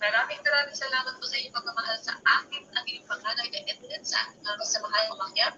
Maraming salamat po sa inyong pagmamahal sa akin, ang inyong panganay na Edwin sa aking mga kasamahan umakyat.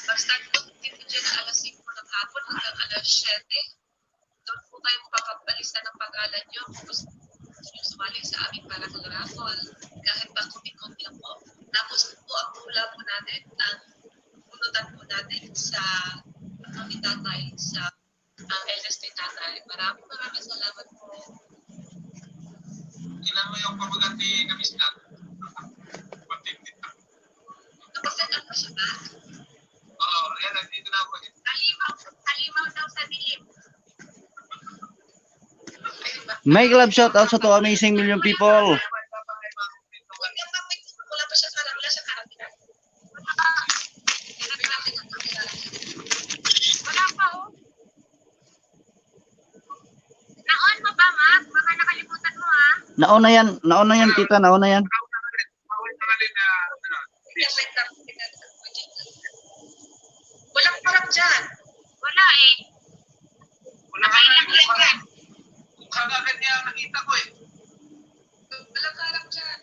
Mag-start po dito dyan na alas 5 ng hapon hanggang alas 7. Doon po kayo magpapalista ng pangalan nyo kung gusto nyo sumali sa aming parang raffle. Kahit pa kumikot lang po. Tapos po ang tula po natin, ang punutan po natin sa ni tatay, sa ang eldest ni tatay. Maraming salamat po. Ilan mo yung pamaganti kami sila? Nakaset up pa siya ba? Oo, yan, nandito na ako eh. Alimaw daw sa dilim. Make love shout out sa to amazing million people. Wala pa siya sa wala siya karapitan. Wala pa oh. Naon mo ba, Mac? Baka nakalimutan mo ha. Nauna yan tita, nauna yan. Walang parang dyan. Wala eh. Nakailang yan. Kagagat niya nakita ko eh. Walang parang dyan.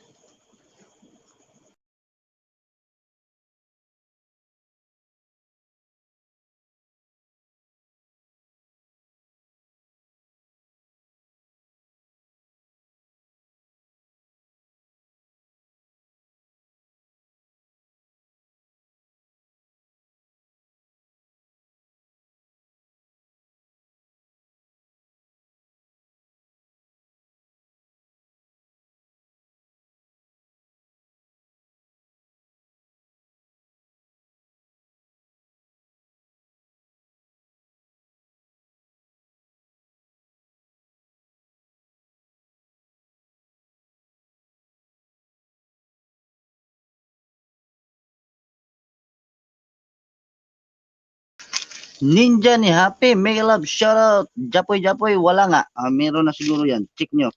Ninja ni Happy, make love shout out. Japoy, wala nga. Meron na siguro yan. Check nyo.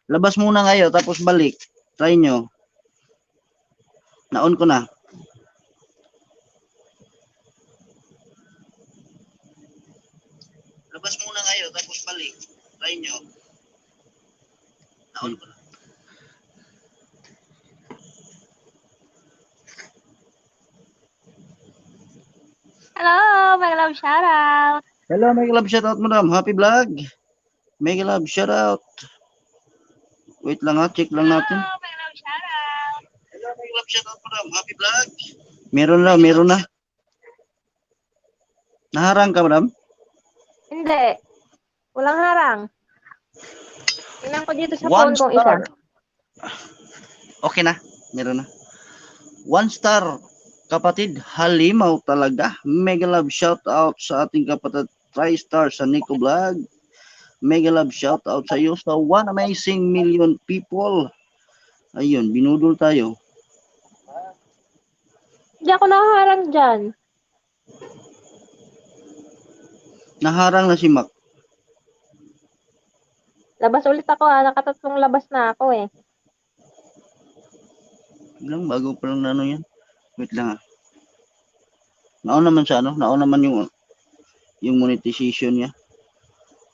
Labas muna ngayon, tapos balik. Try nyo. Naon ko na. Labas muna ngayon, tapos balik. Try nyo. Naon ko na. Hello, my love shout out. Hello, make love shout out madam. Happy vlog. Make love shout out. Wait lang ha, check lang natin. Hello, my love shout out. Hello, make love shout out madam. Happy vlog. Meron na. Naharang ka madam? Hindi. Walang harang. Tingnan ko dito sa One phone kong isa. star. Okay na, meron na. 1 star. Kapatid, halimaw talaga. Mega love shout out sa ating kapatid TriStar sa Nico Vlog. Mega love shout out sa iyo sa 1 amazing million people. Ayun, binudol tayo. Hindi ako nakaharang dyan. Naharang na si Mac. Labas ulit ako ha. Nakatatlong labas na ako eh. lang, bago pa lang na ano yan. Wait lang ah. Naon naman sa ano, naon naman yung monetization niya.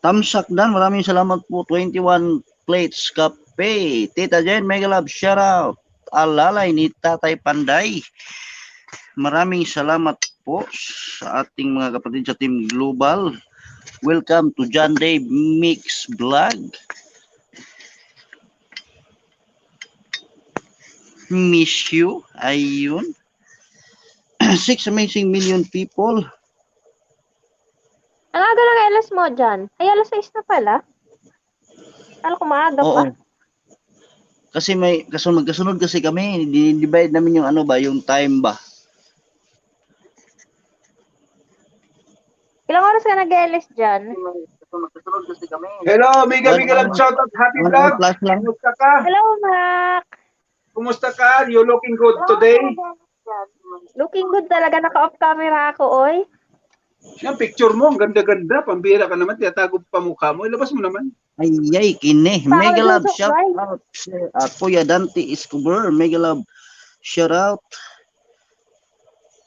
Tamsak Dan, maraming salamat po. 21 plates kape. Tita Jen, mega love, shout out. Alalay ni Tatay Panday. Maraming salamat po sa ating mga kapatid sa Team Global. Welcome to John Dave Mix Vlog. Miss you. Ayun. 6 amazing million people. Ang aga ng LS mo dyan. Ay, alas 6 na pala. Kala ko maaga pa. Oo. Kasi may magkasunod kasi kami, divide namin yung ano ba, yung time ba. Ilang oras ka nag-LS dyan? Magkasunod kasi kami. Hello, Mega Love, shout out, happy vlog. Kumusta ka? Hello, Mac. Kumusta ka? You looking good today? Looking good talaga. Naka-off camera ako, oy. Yung picture mo, ang ganda-ganda. Pambira ka naman, tiyatago pa mukha mo. Ilabas mo naman. Ay, kine. Baka Mega love, dun sa shout right. out. Kuya Dante Escobar, mega love, shout out.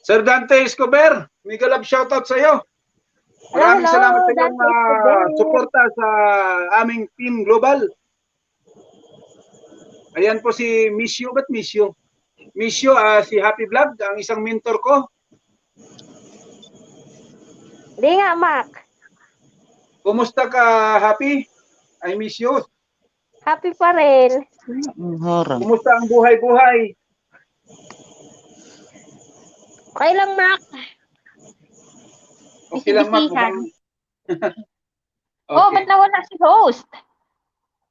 Sir Dante Escobar, Mega Love, shout out sa'yo. Maraming Hello, salamat sa iyong Dante Escobar. suporta sa aming Team Global. Ayan po si Miss You. Ba't Miss You? Miss You, si Happy Vlog, ang isang mentor ko. Di nga, Mac. Kumusta ka, Happy? I miss you. Happy pa rin. Harang. Kumusta ang buhay-buhay? Okay lang, Mac. Okay lang, Mac. Bisibisihan. Okay. Oh, ba't nawala si host?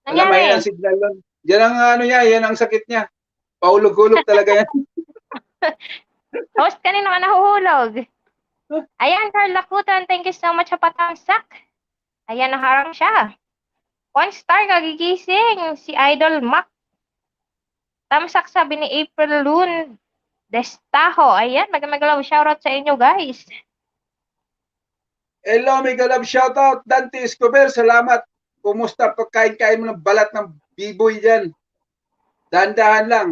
Alam, may Nangyari? signal lang. Yan ang ano niya, yan ang sakit niya. Paulog-hulog talaga yan. Host, kanino ka nahuhulog? Ayan, Carla Kutan, thank you so much sa patamsak. Ayan, naharang siya. 1 star kagigising, si Idol Mac. Tamsak sabi ni April Loon Destaho. Ayan, mag-love shoutout sa inyo, guys. Hello, Mega Love, shout out. Dante Escobar, salamat. Kumusta? Pagkain-kain mo ng balat ng biboy dyan. Dahan-dahan lang.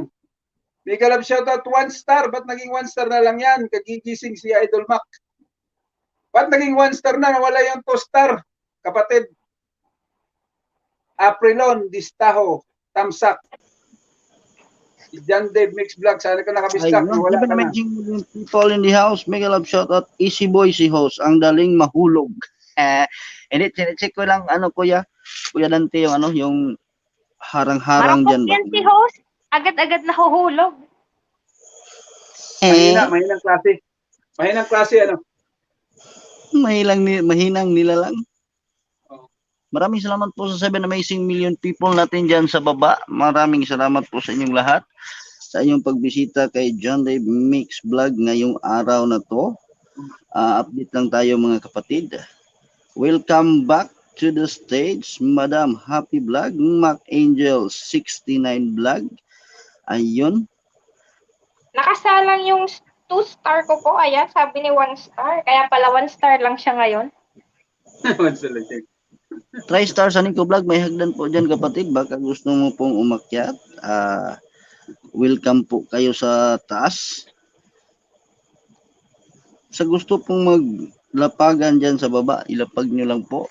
Mega Love, shout out. 1 star. Ba't naging 1 star na lang yan? Kagigising si Idol Mac. Ba't naging 1 star na? Nawala yung 2 star. Kapatid. Aprilon, Distaho, Tamsak. John Dave Mix Vlog. Sana ka nakabistak. Ayun, Wala even ka na. amazing million people in the house. Mega love, shout out. Easy boy si host. Ang daling mahulog. Hindi, check ko lang, ano, Kuya Dante, yung ano, yung harang-harang dyan. Marapok yan si host. Agad-agad nahuhulog. Mahinang klase. Mahinang klase, ano? Mahinang nila lang. Oh. Maraming salamat po sa 7 amazing million people natin dyan sa baba. Maraming salamat po sa inyong lahat sa inyong pagbisita kay John Dave Mix Vlog ngayong araw na to. Update lang tayo mga kapatid. Welcome back to the stage, Madam Happy Vlog, Mac Angel 69 Vlog. Ayun. Nakasalang yung 2 star ko po. Ayan, sabi ni 1 star. Kaya pala 1 star lang siya ngayon. Try star sa Nico Vlog, may hagdan po dyan kapatid. Baka gusto mo pong umakyat. Welcome po kayo sa taas. Sa gusto pong maglapagan dyan sa baba, ilapag nyo lang po.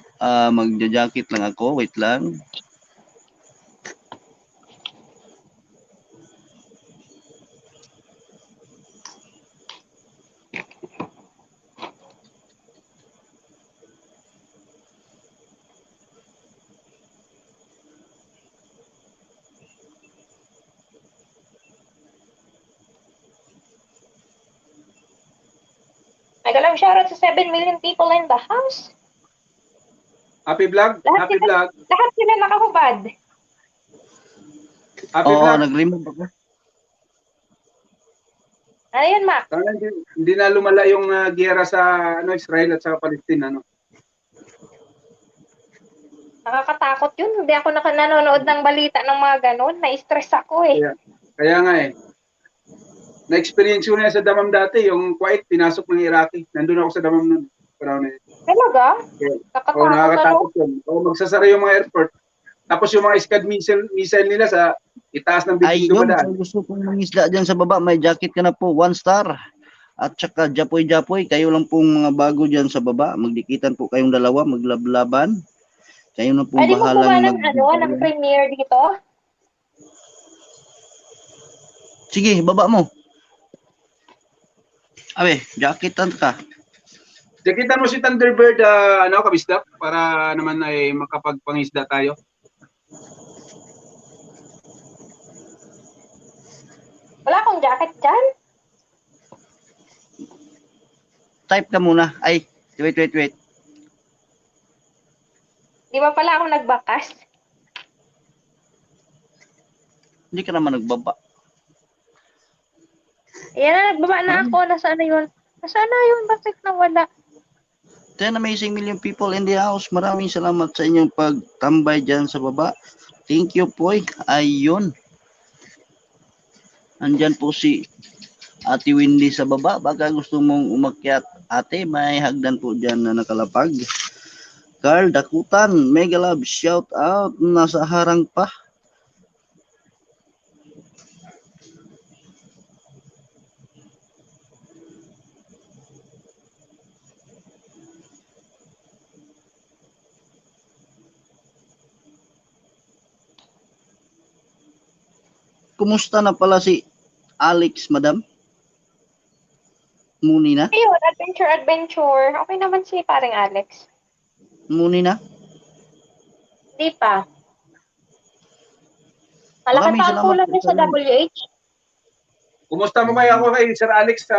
Magja-jacket lang ako. Wait lang. Nagalang shoutout sa 7 million people in the house. Happy Vlog? Happy Vlog? Lahat sila nakahubad. Happy Oo, Vlog? nag-remove ako. Ano yun, Mac? Sana hindi na lumala yung giyera sa Israel at sa Palestina, ano? Nakakatakot yun. Hindi ako nanonood ng balita ng mga ganun. Na-stress ako eh. Kaya nga eh. Na-experience ko na yan sa Damam dati, yung Kuwait, pinasok ng Iraqi. Nandun ako sa Damam nun. Talaga? Oo, Nakakatakot ano? nakakatakot yun. Oo, magsasara yung mga airport. Tapos yung mga Scud missile nila sa itaas ng bibig Ayun, dumadaan. kung gusto kong mangisda dyan sa baba, may jacket ka na po, 1 star. At saka Japoy, kayo lang pong mga bago dyan sa baba. Magdikitan po kayong dalawa, maglablaban. Kayo na pong Pwede mo bahalang kuha ng premiere dito? Sige, baba mo. Abe, jacketan ka. Jakitan mo si Thunderbird, kabisdak, para naman ay makapagpangisda tayo. Wala akong jacket dyan. Type ka muna. Ay, wait. Di ba pala ako nagbakas? Hindi ka naman nagbaba. Ayan na, nagbaba na ako. Nasaan na yun? Bakit nawala? 10 amazing million people in the house. Maraming salamat sa inyong pagtambay dyan sa baba. Thank you po. Ayun. Andyan po si Ate Windy sa baba. Baka gusto mong umakyat, ate, may hagdan po dyan na nakalapag. Carl Dakutan, mega love, shout out. Nasa harang pa. Kumusta na pala si Alex, madam? Muni na? Ayun, adventure. Okay naman si paring Alex. Muni na? Di pa. Malaki Maraming pa ang salamat kulang po niya sa sa WH. Kumusta mo kaya ako kay Sir Alex sa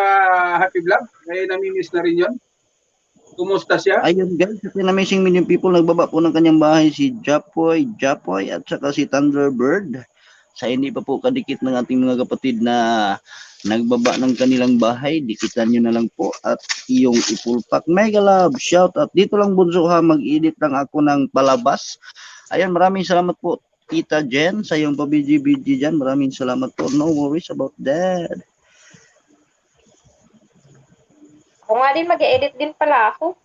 Happy Vlog? May namimiss na rin yun. Kumusta siya? Ayun guys, sa amazing million people, nagbaba po ng kanyang bahay si Japoy at saka si Thunderbird. Sa hindi pa po kadikit ng ating mga kapatid na nagbaba ng kanilang bahay, dikitan nyo na lang po at iyong ipulpak. Mega love, shout out. Dito lang bunso ha, mag-edit lang ako ng palabas. Ayan, maraming salamat po Tita Jen sa iyong pabiji-biji dyan. Maraming salamat po. No worries about that. Ako nga din, mag-edit din pala ako.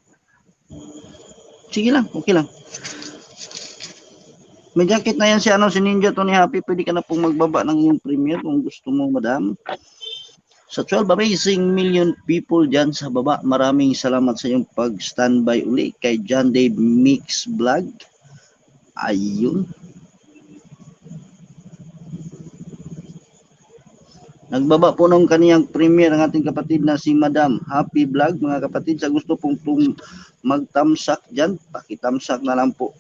Sige lang, okay lang. May jacket na yan si Ninja Tony Happy. Pwede ka na pong magbaba ng iyong premiere kung gusto mo, madam. Sa 12 amazing million people dyan sa baba, maraming salamat sa iyong pag-standby uli kay John Dave Mix Vlog. Ayun. Nagbaba po ng kaniyang premiere ang ating kapatid na si Madam Happy Vlog. Mga kapatid, sa gusto pong magtamsak dyan, pakitamsak na lang po.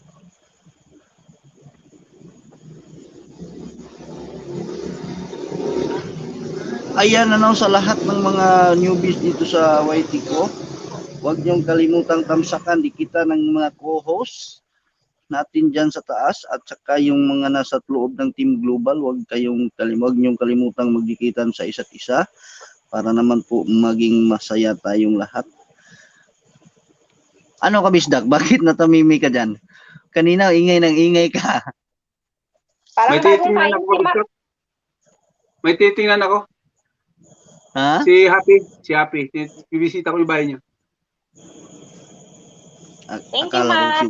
Ayan, sa lahat ng mga newbies dito sa YT ko, huwag niyong kalimutang tamsakan, di kita ng mga co-host natin dyan sa taas at saka yung mga nasa loob ng Team Global, huwag niyong kalimutang magdikitan sa isa't isa para naman po maging masaya tayong lahat. Ano ka, Bisdak? Bakit natamimi ka dyan? Kanina, ingay ng ingay ka. Parang May bagong titingnan kain ako. si Mac. May titingnan ako. Ha? Si Happy. Bibisita ko yung bahay niya. Thank you, Akala ko Ma.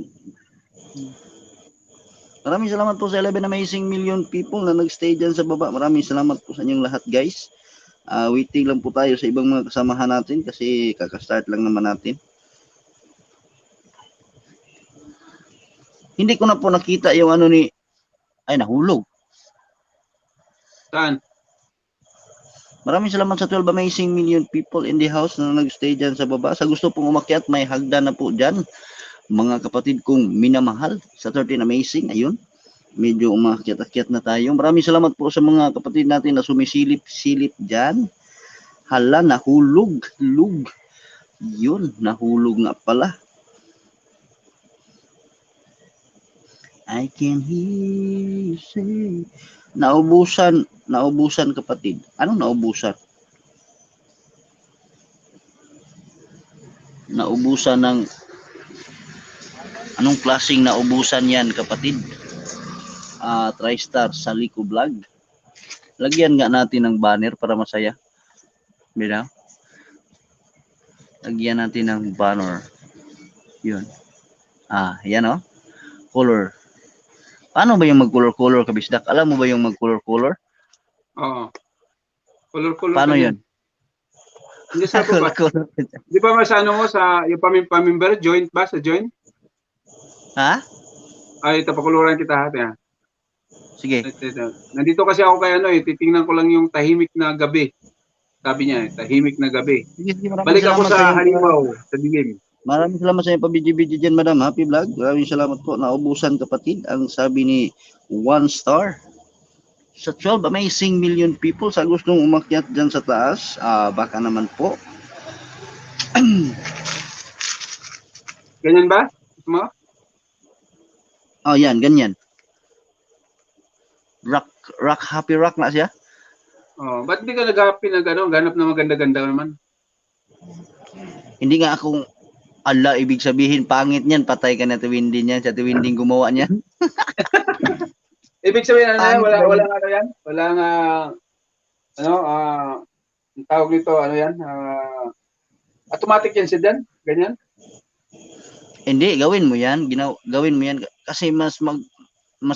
Maraming salamat po sa 11 amazing million people na nagstay dyan sa baba. Maraming salamat po sa inyong lahat, guys. Waiting lang po tayo sa ibang mga kasamahan natin kasi kakastart lang naman natin. Hindi ko na po nakita yung nahulog. Saan? Maraming salamat sa 12 amazing million people in the house na nagstay dyan sa baba. Sa gusto pong umakyat, may hagdan na po dyan. Mga kapatid kong minamahal sa 13 amazing, ayun. Medyo umakyat-akyat na tayo. Maraming salamat po sa mga kapatid natin na sumisilip-silip dyan. Hala, nahulog. Yun, nahulog nga pala. I can hear you say. Naubusan kapatid. Anong naubusan? Naubusan ng anong klaseng naubusan yan kapatid? TriStar sa Lico Vlog. Lagyan nga natin ng banner para masaya. Bina? Lagyan natin ng banner. Yun. Yan color. Paano ba yung mag-color-color, Kabisdak? Alam mo ba yung mag-color-color? Oo. Color-color Paano ka yun? Hindi sa ba? Color-color. Di ba mas ano mo sa yung pamimber joint ba sa joint? Ha? Ay, tapakuluran kita hati ha. Sige. Nandito kasi ako kay ano titingnan ko lang yung tahimik na gabi. Sabi niya, tahimik na gabi. Sige, maraming Balik ako salamat sa iyong, halimaw, sa dilim. Maraming salamat sa iyong pabidyo-bidyo dyan, Madam. Happy vlog. Maraming salamat po. Naubusan, kapatid. Ang sabi ni 1 star. Sa 12 amazing million people sa gustong umakyat dyan sa taas, baka naman po. Ganyan ba? Mo? Oh, yan, ganyan. Happy rock na siya. Oh, ba't di ka nag-happy na gano'n? Ganap na maganda-ganda naman. Hindi nga akong ibig sabihin, pangit niyan, patay ka na Tiwinding niyan, sa Tiwinding gumawa niyan. Ibig sabihin, ano yan? Pangit Wala ba ano yan? Walang, ang tawag nito, ano yan? Automatic yan siya dyan? Ganyan? Hindi, gawin mo yan. Gawin mo yan. Kasi mas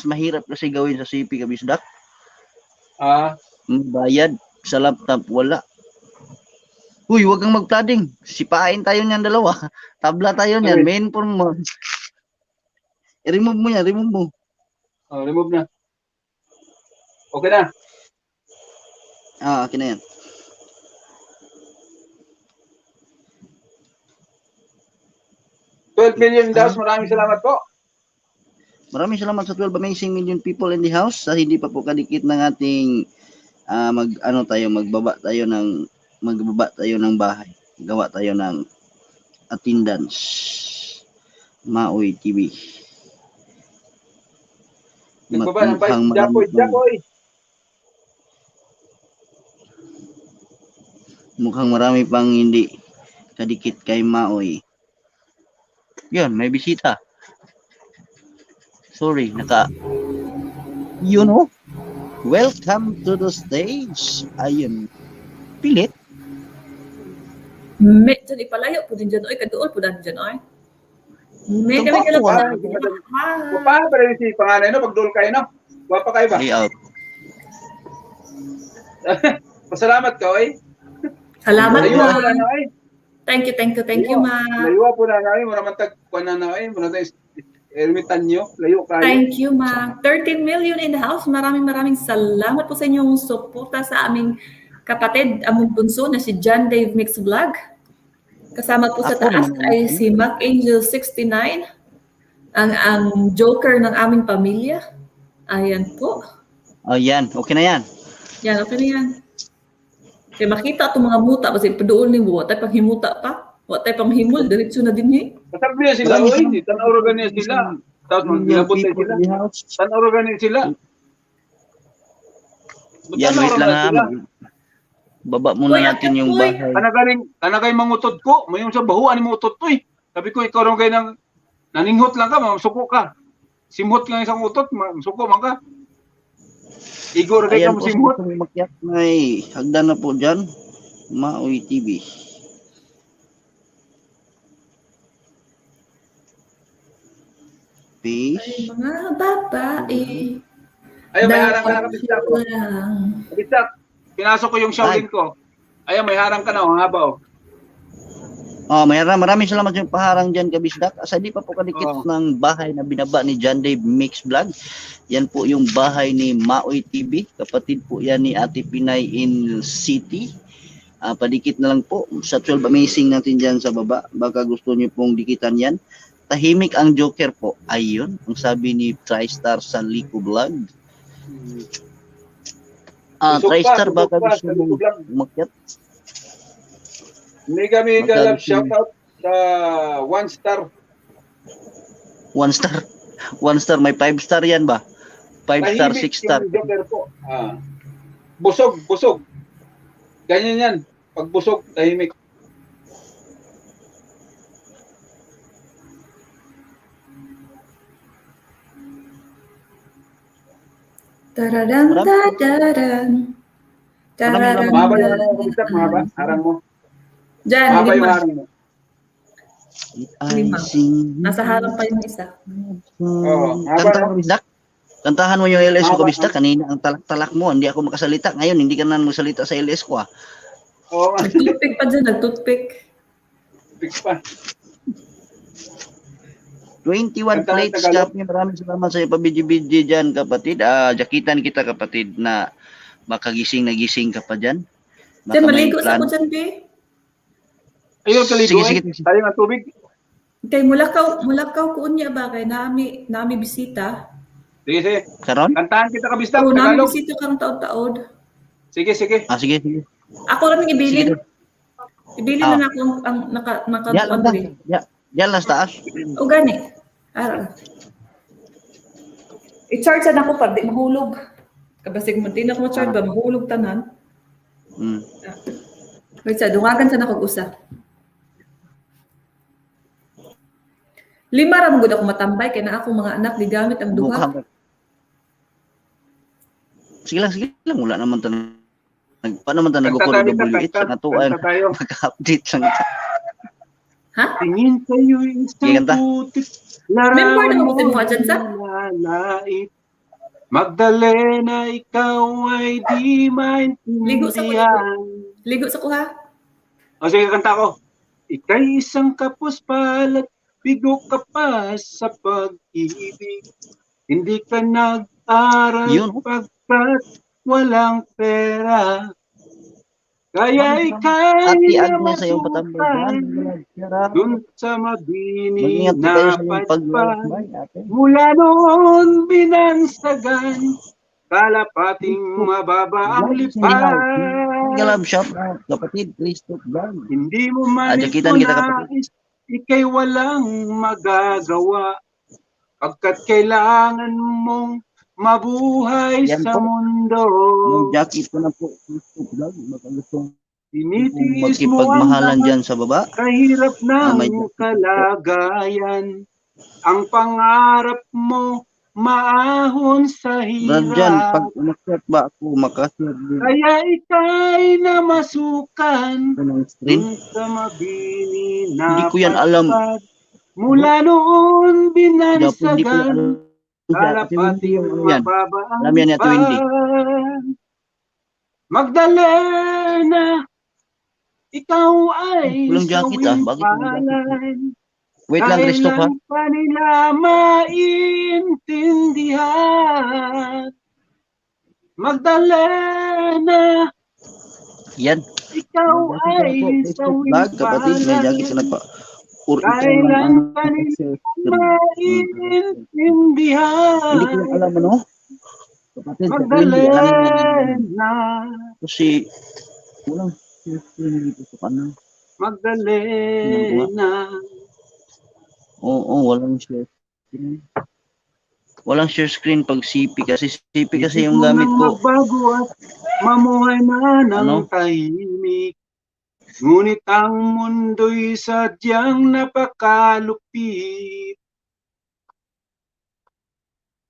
mahirap kasi gawin sa CP, Kabisdak. Bayad sa laptop, wala. Uy, wag kang mag-flooding. Sipain tayo niyan dalawa. Tabla tayo niyan. Main form mo. I-remove mo yan, remove mo. Oh, remove na. Okay na. Okay na yan. $12 million, maraming salamat po. Maraming salamat sa 12 amazing million people in the house. Sa hindi pa po kadikit ng ating magbaba tayo ng bahay. Gawa tayo ng attendance. Maoy TV. Nagbaba ng bike. Japoy. Mukhang marami pang hindi kadikit kay Maoy. Yun, may bisita. Sorry, welcome to the stage. Ayun. Pilit. Medyo ipalayo po din dyan. Oy, kaduol po din dyan. Oy. Medyo may kalap na. Wapa pa rin si panganay no? Pagdul kayo no? Wapa kayo ba? Layout. Pasalamat ka, oy. Salamat Layuwa po ma. na, oy. Thank you, ma. Layuwa po na, oy. Muna matagpuan na, oy. Muna tayo ermitan nyo. Layo kayo. Thank you, ma. 13 million in the house. Maraming salamat po sa inyong suporta sa aming kapatid, among bunso na si John Dave Mix Vlog. Kasama po sa taas ay si Mac Angel 69, ang joker ng aming pamilya. Ayan po. Yan. Okay na yan. Yan, okay na yan. Kaya makita itong mga muta, kasi padoon ni mo, tayo pang himuta pa. Wala tayo pang himul, diretso na din eh. Masabi niya sila, oy. Tanawragan niya sila. Tapos maglabot na sila. Tanawragan niya sila. Yan, wait lang ha. Baba muna natin yung bahay. Kanagay mangutod ko. Mayroon sa bahuan ni mangutod ko eh. Sabi ko, ikaw rin kayo ng naninghot lang ka, masuko ka. Simhot lang isang utot, masuko man ka. Igor kayo ka simhot. Makyat, may hagdan na po dyan. Maoy TV. Peace. Ay, mga babae. Ayun, may harang ka na kabistak ko. Kabistak, pinasok ko yung Shaolin ko. Ayun, may harang ka na, ang haba oh. Maraming salamat yung paharang dyan, Kabisdak. Asa di pa po kadikit ng bahay na binaba ni John Dave Mix Vlog. Yan po yung bahay ni Maoy TV. Kapatid po yan ni Ate Pinay in City. Padikit na lang po sa 12 amazing natin dyan sa baba. Baka gusto niyo pong dikitan yan. Tahimik ang Joker po. Ayun, ang sabi ni TriStar sa Lico Vlog. TriStar, baka gusto mong umakyat. Mega love shoutout sa 1 star. 1 star. 1 star, may 5 star yan ba? 5 star, 6 star. Joker po. Busog. Ganyan yan. Pag busog, tahimik. Taradang. Mahaba yung harang mo, Kabistak, mahaba. Harang mo. Diyan, Mahaba yung 5. harang mo. 5. Nasa harang pa yung isa. Oo, Kanta ka, Kabisdak? Kantahan mo yung LS ko, kabista. Kanina ang talak-talak mo. Hindi ako makasalita. Ngayon, hindi ka na magsalita sa LS ko. Oo nga. Nag-toothpick pa dyan, nag-toothpick. Big pa. 21 Kantahan plates, Tagalog. Kapi. Maraming salamat sa iyo, pabidyo-bidyo dyan, kapatid. Jakitan kita, kapatid, na makagising na gising ka pa dyan. Diyan, may maligo sa plan. ako dyan, be. Ayun, kaligo Sige. Tayo ng tubig. Kay mulakaw ko unya ba kay nami bisita. Sige. Karon? Kantahan kita kabista. Oo, nami Tagalog. bisita karong taod-taod. Sige. Sige. Ako lang ibilin. Sige. Ibilin na ako ang naka Yan lang diri. Yan lang sa taas. O gani. I-charge na ako pa, di mahulog. Kabasig mo, di na ako ma-charge ba, mahulog tanan. Wait sa, dungagan sa nakag-usa. 5 ra magud ako matambay, kaya na ako mga anak, di gamit ang duha. Sige lang. Wala naman tayo. Paano naman tayo nag-WH sa natuan? Mag-update lang ito. Ha? Tingin sa'yo isang Kanta. putik. Member na ako sa mga dyan sa? Lalait. Magdalena, ikaw ay di maintindihan. Ligo sa kuha. O sige, kanta ko. Ika'y isang kapuspalat, bigo ka pa sa pag-ibig. Hindi ka nag-aral Yun. pagkat walang pera. Kaya ika'y Ati-ad na sa iyong namasukan patambay. dun sa mabini Mag-ingat kayo na sa iyong padpad. pag-lalakbay, ate. Mula noon binansagan, kalapating mababa ang lipad. Galab shop na, kapatid, please stop vlog. Hindi mo man Jakitan ito kita, kapatid. nais, ika'y walang magagawa. Pagkat kailangan mong mabuhay Yan sa po. mundo. May jacket ko na po, please stop vlog. Baka gusto Tinitiis mo ang magkipagmahalan lahat, dyan sa baba. kahirap may ng jacket. kalagayan. Ang pangarap mo, maahon sa Dyan, pag hirap. umakyat ba ako, makashare din Kaya ika'y namasukan ako ng screen. dun sa mabini Hindi na ko yan alam. padpad. Mula noon Hindi ko yan binansagan, alam. Ate Wendy kalapating yung ano yan. mababa ang Alam yan ni Ate Wendy. lipad. Magdalena, ikaw ay Walang jacket, sawing Bakit walang jacket? palay. Wait lang, Christopher. Kailan pa nila maintindihan? Magdalena, Yan. ikaw ay sawing Vlog, kapatid, may jacket ka na palay. pa. Or ikaw lang Kailan ang pa nila share screen. maintindihan? Hindi ko yung alam ano. Kapatid, sa Wendy, alam mo yan. Magdalena, Kasi, walang share screen dito sa kanan. Magdalena. Oo, walang share screen. Walang share screen pag CP kasi yung gamit ko. Magbago at mamuhay na ng Ano? tahimik. Ngunit ang mundo'y sadyang napakalupit.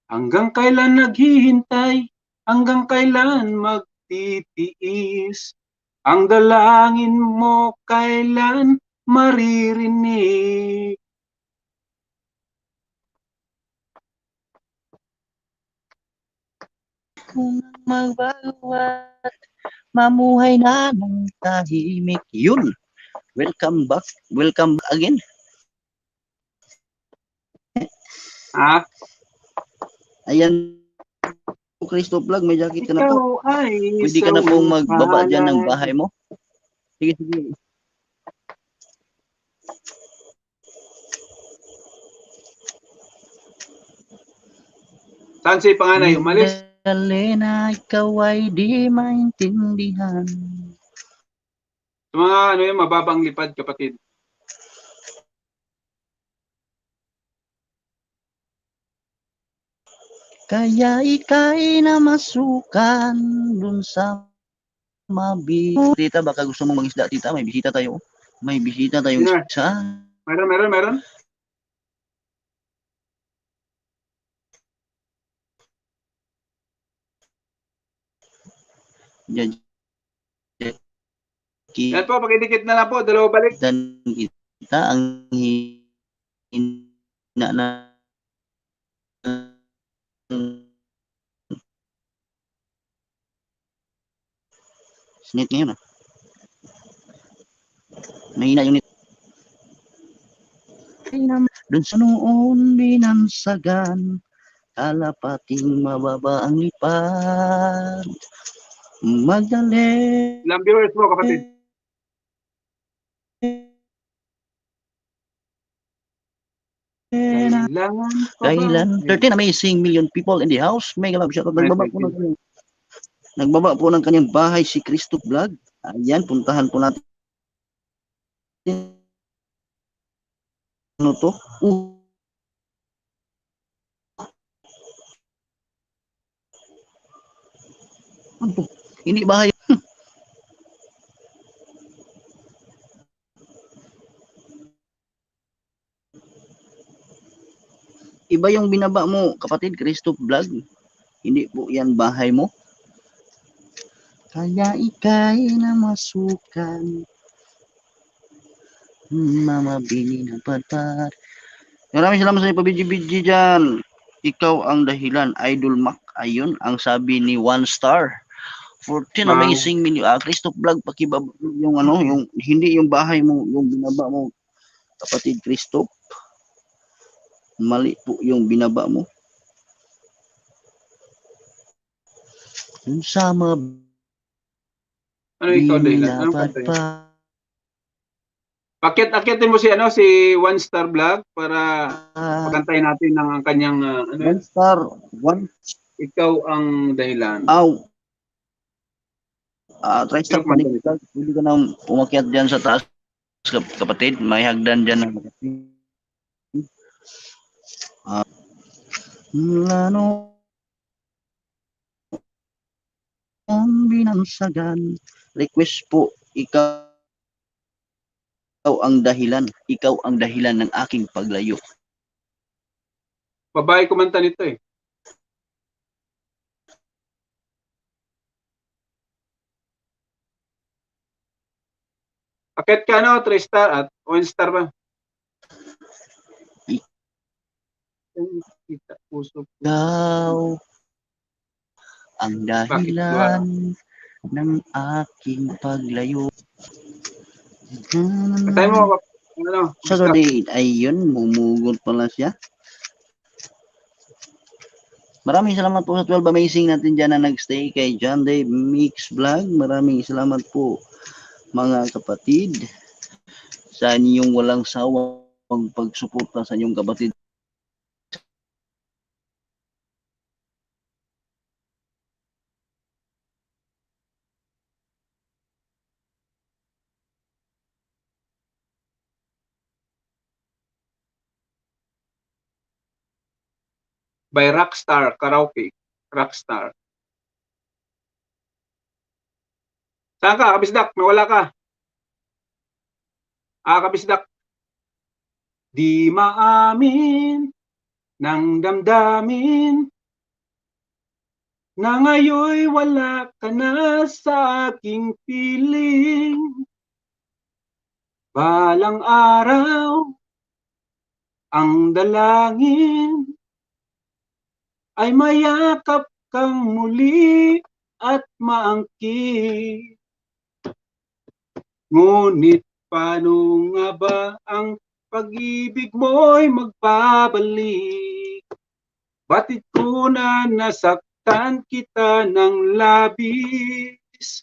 Hanggang kailan naghihintay? Hanggang kailan magtitiis? Ang dalangin mo kailan maririnig? Kung magbago at mamuhay na ng tahimik. Yun. Welcome back. Welcome back again. Ah, Ayan. Cristo Vlog, may jacket ka na po. ikaw ay Pwede ka na pong sawing magbaba dyan ng palay. bahay mo. Sige. Saan si panganay? Umalis? Magdalena, ikaw ay di maintindihan. Sa mga ano yun, mababang lipad, kapatid. Kaya ika'y namasukan dun sa Tita, baka gusto mong mag-isda, tita. May bisita tayo. May bisita tayong Sino? isa. Meron. Yan. Yan po, pakidikit na lang po. Dalawa balik. Dan kita ang hina na Net ngayon ah. Mahina yung net. Dun sa noon binansagan, kalapating mababa ang lipad. Magdali. Ilang viewers mo, kapatid? Kailangan pa ba? Kailan 13 amazing million people in the house. Mega love shoutout. Nagbaba po ng kanyang bahay si Cristo Vlog. Ayan, puntahan po natin. Ano to? Ano to? Hindi bahay. Iba yung binaba mo, kapatid, Cristo Vlog. Hindi po yan bahay mo. Kaya ikay na masukan, mamabini ng patpat. Maraming salamat sa inyo pabidji-bidji dyan. Ikaw ang dahilan, Idol Mac. Ayun, ang sabi ni One Star. 14 Wow. amazing million. Cristo Vlog, pakibaba yung ano, yung hindi yung bahay mo, yung binaba mo, kapatid Cristo. Mali po yung binaba mo. Yung sama Ano ikaw dahilan? Anong kanta yun? Akit-akitin mo si One Star Vlog para pakantayin natin ang kanyang One Star, ikaw ang dahilan. TriStar Pwede ka na umakyat dyan sa taas, kapatid. May hagdan dyan. Ano ang binansagan? Request po, ikaw ang dahilan. Ikaw ang dahilan ng aking paglayo. Babae kumanta nito eh. Akit ka 3 star at 1 star ba? Kita puso. Ikaw ang dahilan ng aking paglayo. Patay mo Saturday, ayun, mumugot pala siya. Maraming salamat po sa 12 amazing natin dyan na nagstay kay John Dave Mix Vlog. Maraming salamat po mga kapatid sa inyong walang sawang pagsuporta sa inyong kapatid. by Rockstar Karaoke. Rockstar. Saan ka, Kabisdak? Nawala ka. Kabisdak. Di maamin ng damdamin na ngayoy wala ka na sa aking piling. Balang araw ang dalangin ay mayakap kang muli at maangkin. Ngunit paano nga ba ang pag-ibig mo'y magbabalik? Batid ko na nasaktan kita ng labis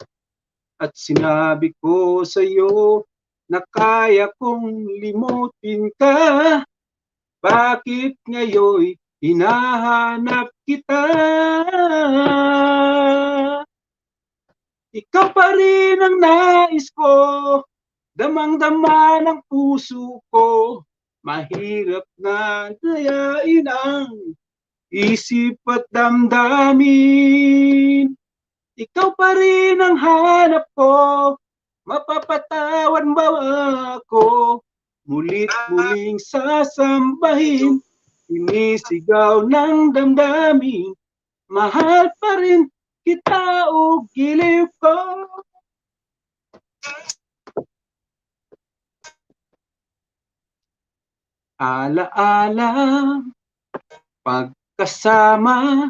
at sinabi ko sa'yo na kaya kong limutin ka. Bakit ngayoy hinahanap kita? Ikaw pa rin ang nais ko, damang-dama ng puso ko. Mahirap na dayain ang isip at damdamin. Ikaw pa rin ang hanap ko, mapapatawad ba ako? Mulit-muling sasambahin, sinisigaw ng damdamin. Mahal pa rin kita o giliw ko. Alaala, pagkasama,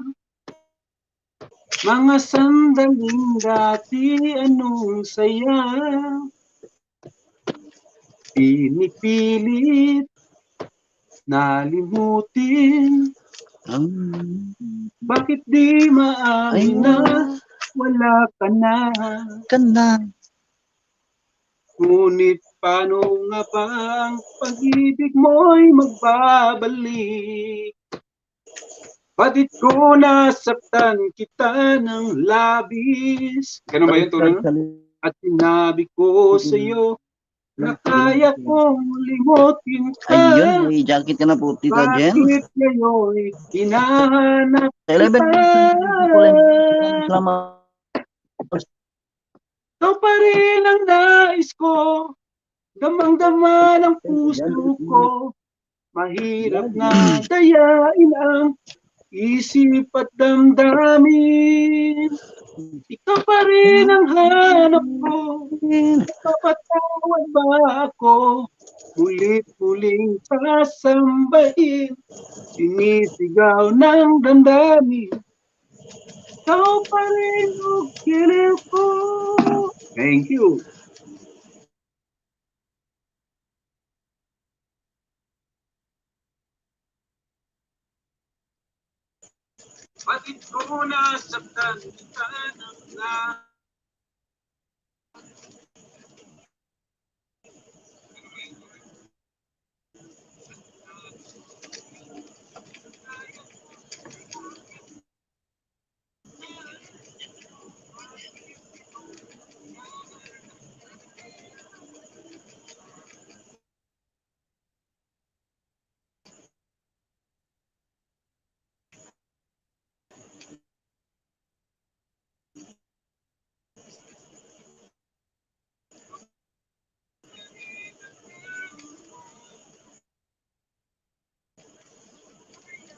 Mga sandaling dati anong saya, pinipilit nalimutin. Bakit di maamin na wala ka na? Ngunit paano nga ba ang pag-ibig mo'y magbabalik? Bakit ko nasaktan kita ng labis? Ganun ba yun, Turo? At sinabi ko sa'yo na kaya kong limutin ka. Ayun, may jacket ka na po, Tita Jen. Bakit ngayon hinahanap kita? 11 salamat. Ito pa rin ang nais ko, damang-dama ng puso ko. Mahirap na dayain ang isip at damdamin. Ikaw pa rin ang hanap ko, papatawad ba ako? Mulit-muling sasambahin, sinisigaw ng damdamin. Ikaw pa rin ang giliw ko. Thank you. Bakit ko nasaktan kita ng lahat?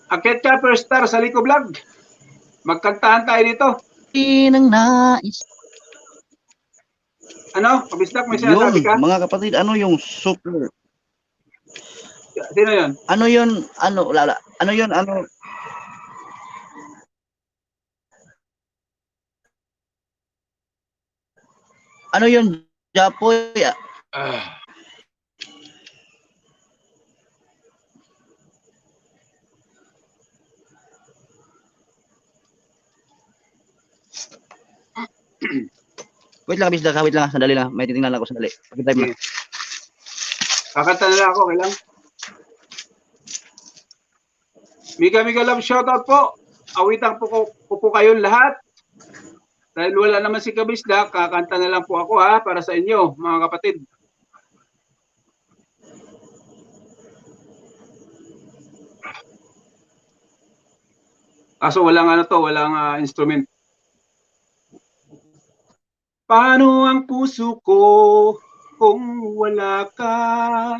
Akit ka per star sa Lico Vlog. Magkantahan tayo dito. Ng nais. Ano? Kabistak, may sinasabi ka? Yun, mga kapatid, ano yung super? Sino yun? Ano yun? Ano, lala? Ano yun? Ano? Ano yun? Japoy? Wait lang, bisda ka. Wait lang. Sandali lang. May titingnan ako. Sandali. Pag-time na. Kakanta na lang ako, kailang. Mika love shoutout po. Awitan po kayong lahat. Dahil wala naman si Kabisda, kakanta na lang po ako ha, para sa inyo, mga kapatid. Kaso walang walang instrument. Paano ang puso ko kung wala ka?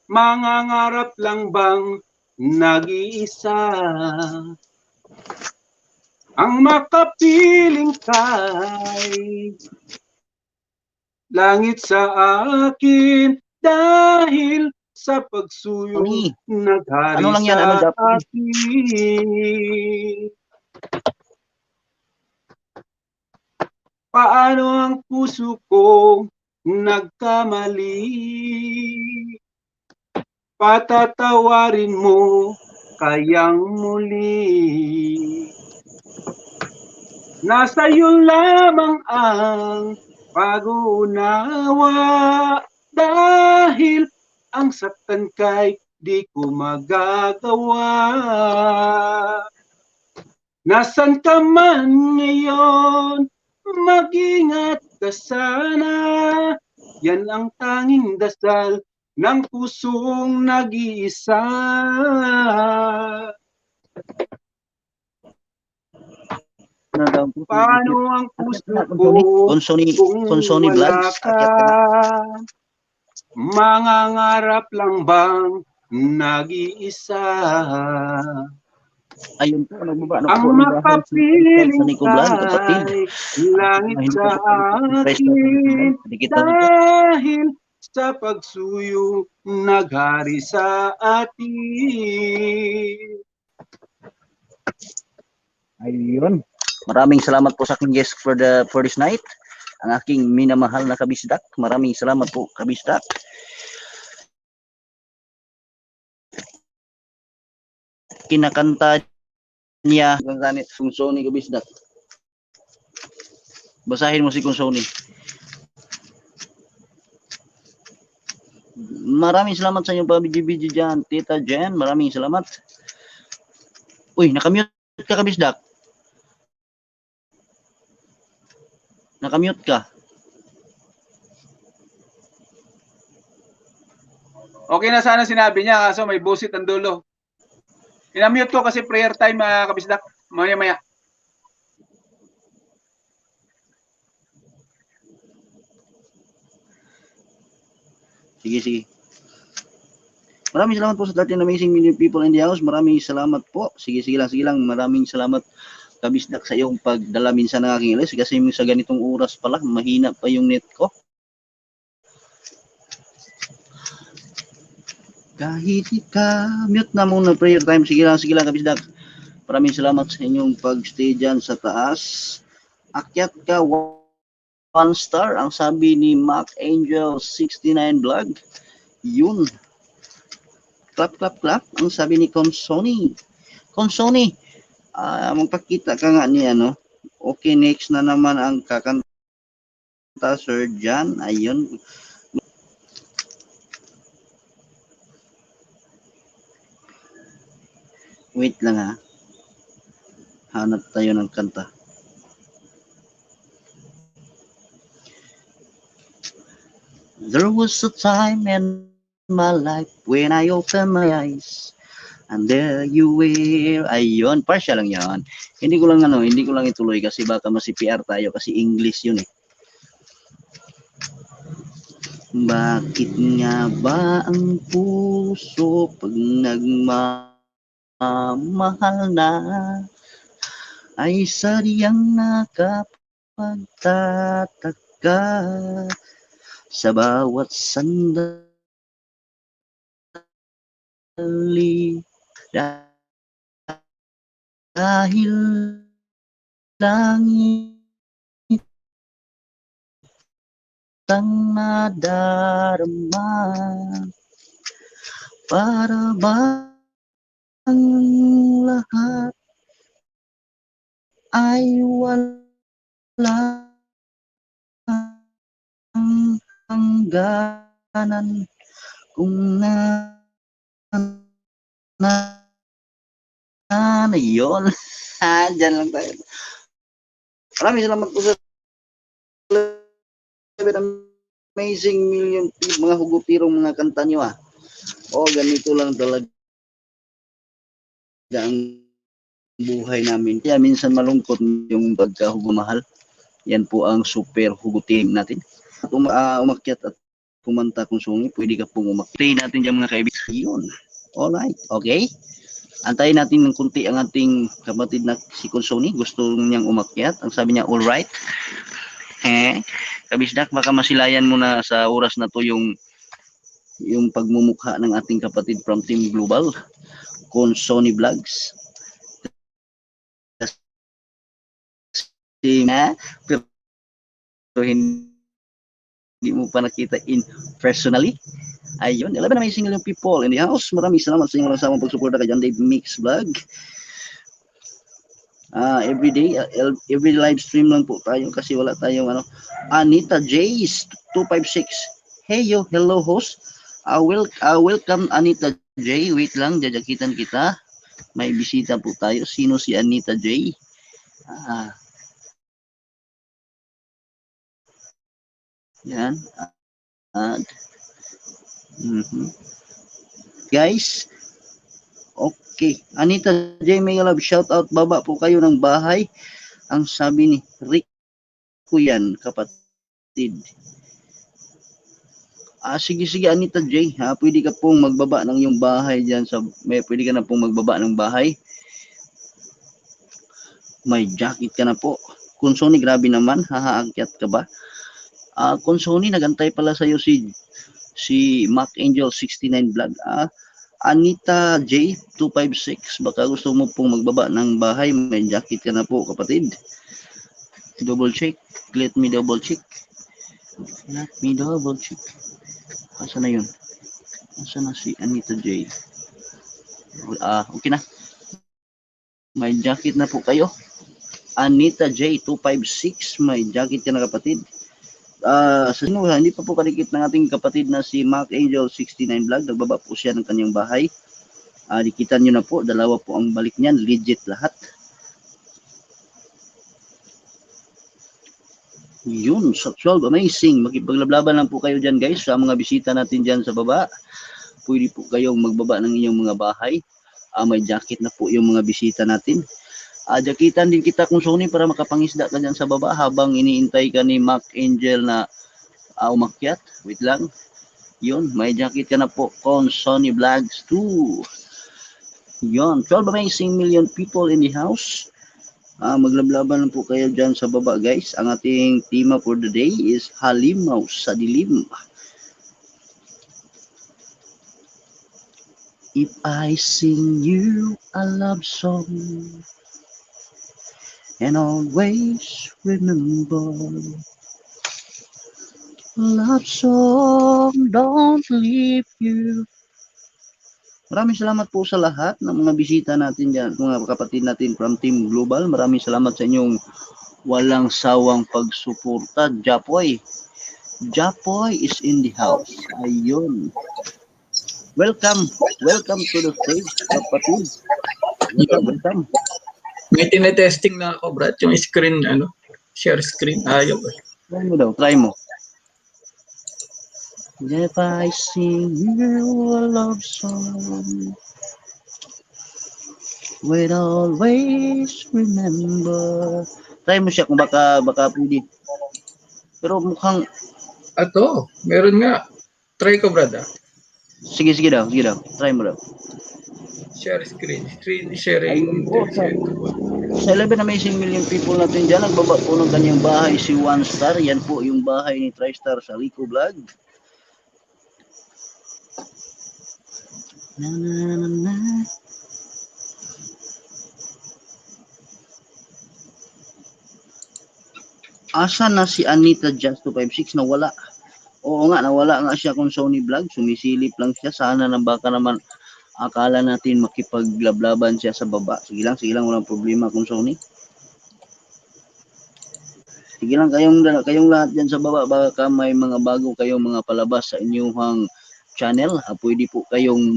Mangangarap lang bang nag-iisa? Ang makapiling kay langit sa akin dahil sa pagsuyo naghari ano lang yan? Ano, sa Japoy? akin. Paano ang puso ko nagkamali? Patatawarin mo kayang muli. Nasa iyo lamang ang pag-unawa dahil ang saktan kay di ko magagawa. Nasaan ka man ngayon, mag-ingat ka sana. Yan ang tanging dasal ng pusong nag-iisa. Paano ang puso ko kung wala ka? Mangangarap lang bang nag-iisa? Ayun po, nagbaba. Ang makapiling kay langit sa akin dahil sa pagsuyo naghari sa atin. Ayun. Maraming salamat po sa aking guest for this night. Ang aking minamahal na kabisdak. Maraming salamat po, kabisdak. Kinakanta niya ang ganit kung Sony kabisdak. Basahin mo si kung Sony. Maraming salamat sa inyo pabidyo-bidyo dyan, Tita Jen. Maraming salamat. Uy, nakamute ka kabisdak. Nakamute ka. Okay na sana sinabi niya, kaso may busit ang dulo. Inamute ko kasi prayer time, kabisdak. Maya-maya. Sige. Maraming salamat po sa 13 amazing million people in the house. Maraming salamat po. Sige lang. Maraming salamat kabisdak sa iyong pagdala minsan ng aking ilis. Kasi sa ganitong oras pala, mahina pa yung net ko. Kahit mute na muna prayer time. Sige lang kabisdak. Maraming salamat sa inyong pagstay dyan sa taas. Akyat ka 1 star ang sabi ni Mac Angel 69 vlog. Yun. Clap ang sabi ni Consoni. Magpakita ka nga ni ano. Okay, next na naman ang kakanta Sir Jan. Ayun. Wait lang ha. Hanap tayo ng kanta. There was a time in my life when I opened my eyes and there you were. Ayun, partial lang yan. Hindi ko lang ituloy kasi baka masi-PR tayo kasi English yun eh. Bakit nga ba ang puso pag nagmamahal na ay sadyang nakapagtataka sa bawat sandali dahil langit ang nadarama para bang lahat ay wala hangganan kung yun. Diyan lang tayo. Maraming salamat po sa amazing million mga hugupirong mga kanta nyo ah. Ganito lang talaga ang buhay namin. Kaya minsan malungkot yung pagkahugumahal. Yan po ang super hugutin natin. Umakyat at kumanta kung sungi, pwede ka pong umakyat natin dyan mga kaibigan. Yun. Alright, okay. Antayin natin ng kunti ang ating kapatid na si Consoni. Gusto niyang umakyat. Ang sabi niya, alright. Kabisdak, baka masilayan mo na sa oras na to yung pagmumukha ng ating kapatid from Team Global, Consoni Vlogs. Pero hindi mo pa nakita in personally. Ayun, 11 amazing million people in the house. Maraming salamat sa inyong samang pagsuporta kay John Dave Mix Vlog. Every live stream lang po tayo kasi wala tayong Anita Jace 256. Hey yo, hello host. Welcome Anita J. Wait lang, jajakitan kita. May bisita po tayo. Sino si Anita J? Yan. Guys, okay. Anita J. may love shout out. Baba po kayo ng bahay. Ang sabi ni Rick ko yan, kapatid. Sige Anita J. Pwede ka pong magbaba ng yung bahay dyan. Pwede ka na pong magbaba ng bahay. May jacket ka na po. Consoni, grabe naman. Hahaakyat ka ba? Consoni, nagantay pala sa'yo si Mac Angel 69 Vlog. Anita J 256, baka gusto mo pong magbaba ng bahay, may jacket ka na po kapatid. Double check, let me double check. Asa na yun? Asa na si Anita J? Okay na. May jacket na po kayo. Anita J 256, may jacket ka na kapatid. Sa sino, hindi pa po kadikit ng ating kapatid na si Mark Angel 69 Vlog. Nagbaba po siya ng kanyang bahay. Dikitan nyo na po, dalawa po ang balik niyan, legit lahat. Yun, sa 12, amazing. Makipaglablaban lang po kayo dyan guys, sa mga bisita natin dyan sa baba. Pwede po kayong magbaba ng inyong mga bahay. May jacket na po yung mga bisita natin. Jakitan din kita kung Sony para makapangisda ka dyan sa baba habang iniintay ka ni Mark Angel na umakyat. Wait lang. Yun, may jacket ka na po kung Sony Vlogs 2. Yun, 12 amazing million people in the house. Maglablaban lang po kayo dyan sa baba guys. Ang ating tema for the day is Halimaw sa Dilim. If I sing you a love song and always remember, love song, don't leave you. Maraming salamat po sa lahat ng mga bisita natin dyan, mga kapatid natin from Team Global. Maraming salamat sa inyong walang sawang pagsuporta. Japoy is in the house. Ayun. Welcome to the stage, kapatid. Welcome. May tinetesting na ako, Brad, yung screen, share screen. Ayaw. Try mo daw, try mo. If I sing you a love song, we'll always remember. Try mo siya kung baka pwede. Pero mukhang... Ato, meron nga. Try ko, Brad. Sige daw. Try mo daw. Share screen. Screen sharing. Sa 11 amazing million people natin dyan, nagbaba po ng kanyang bahay si One Star. Yan po yung bahay ni TriStar sa Lico Vlog. Na. Asa na si Anita Just 256? Nawala. Oo nga, nawala nga siya kung Sony Vlog. Sumisilip lang siya. Sana na baka naman akala natin makipaglablaban siya sa baba. Sige lang, walang problema kung Sony. Sige lang, kayong lahat dyan sa baba, baka may mga bago kayong mga palabas sa inyong channel. Pwede po kayong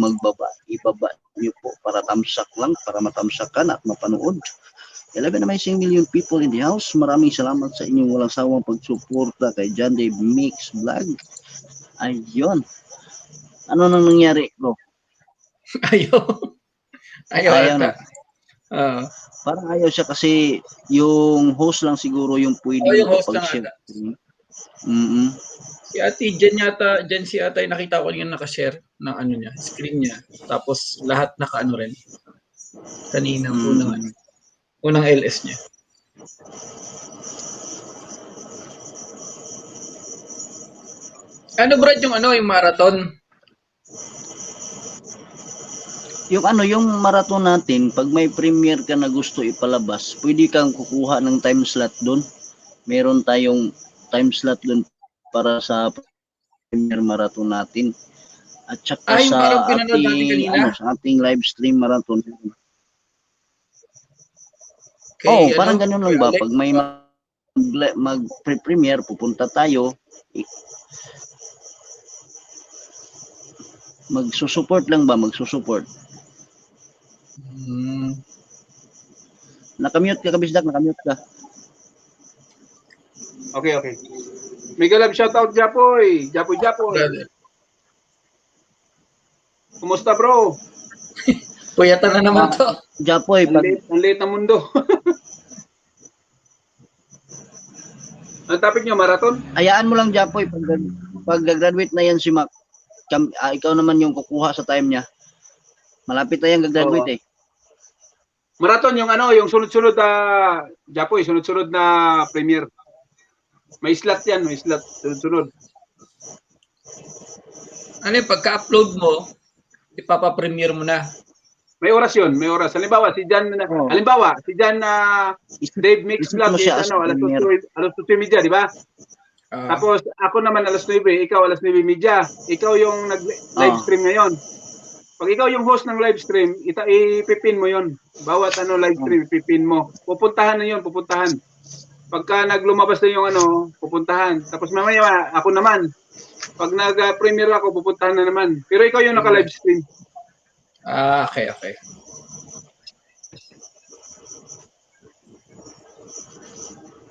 ibaba niyo po para tamsak lang, para matamsakan at mapanood. 11 amazing million people in the house. Maraming salamat sa inyong walang sawang pagsuporta kay John Dave Mix Vlog. Ayun. Ano nang nangyari, bro? Ayaw na. Parang ayaw siya kasi yung host lang siguro yung pwede yung host pag-share. Si Ate Jen yata, si Ate nakita ko yung naka-share ng niya, screen niya. Tapos lahat naka-ano rin. Kanina unang LS niya. Ano, Brad, yung marathon? Yung marathon natin, pag may premiere ka na gusto ipalabas, pwede kang kukuha ng time slot doon. Meron tayong time slot doon para sa premiere marathon natin. At saka sa ating live stream marathon. Okay, parang ganun lang ba? Pag may mag-premiere, pupunta tayo, magsusupport lang ba? Magsusupport. Nakamute ka, Kabisdak, nakamute ka. Okay. Mega love shoutout, Japoy. Japoy. Kumusta, bro? Puyatan na naman to. Japoy, ang late ng mundo. Ang topic niyo, marathon? Hayaan mo lang, Japoy. Pag graduate na yan si Mac, ikaw naman yung kukuha sa time niya. Malapit na yan gagraduate eh. Marathon yung yung sunod-sunod Japoy, sunod-sunod na premiere. May slot yan, sunod-sunod. Pagka-upload mo, ipapa-premiere mo na. May oras yun, may oras. Halimbawa, si Jan, Oo. Dave Mix Isip Vlog mo is siya as alas premier. 8:30, di ba? Tapos ako naman alas 9, ikaw alas 9:30. Ikaw yung nag-live stream ngayon. Pag ikaw yung host ng live stream, ipipin mo yon. Bawat live stream, ipipin mo. Pupuntahan na yon, pupuntahan. Pagka naglumabas na yung pupuntahan. Tapos mamaya, ako naman. Pag nag-premiere ako, pupuntahan na naman. Pero ikaw yung naka-live stream. Okay, okay.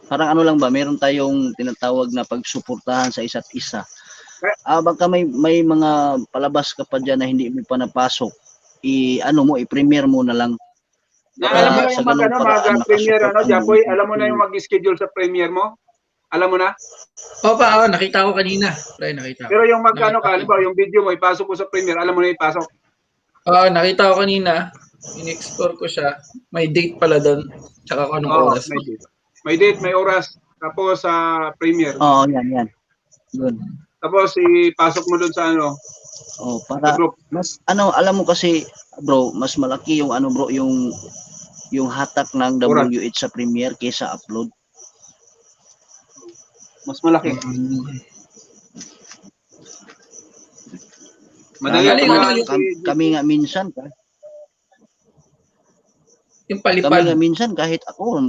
Parang ano lang ba, meron tayong tinatawag na pagsuportahan sa isa't isa. Baka may mga palabas ka pa dyan na hindi mo pa napasok, i-premiere mo na lang. Alam mo na Sa yung ganung paraan, mag-premiere, nakasupport Japoy? mo. Alam mo na yung mag-schedule sa premiere mo? Alam mo na? Opa, nakita ko kanina. Nakita ko. Pero yung halimbawa, yung video mo, ipasok mo sa premiere, alam mo na ipasok. Nakita ko kanina. In-explore ko siya. May date pala doon. Tsaka kung anong oras. May date, may oras. Tapos sa premiere. Oo, yan. Yun. Tapos ipasok mo doon sa Para group. mas alam mo kasi bro, mas malaki yung bro, yung hatak ng WH sa Premiere kaysa upload. Mas malaki. Madali Kami nga minsan yung palipad.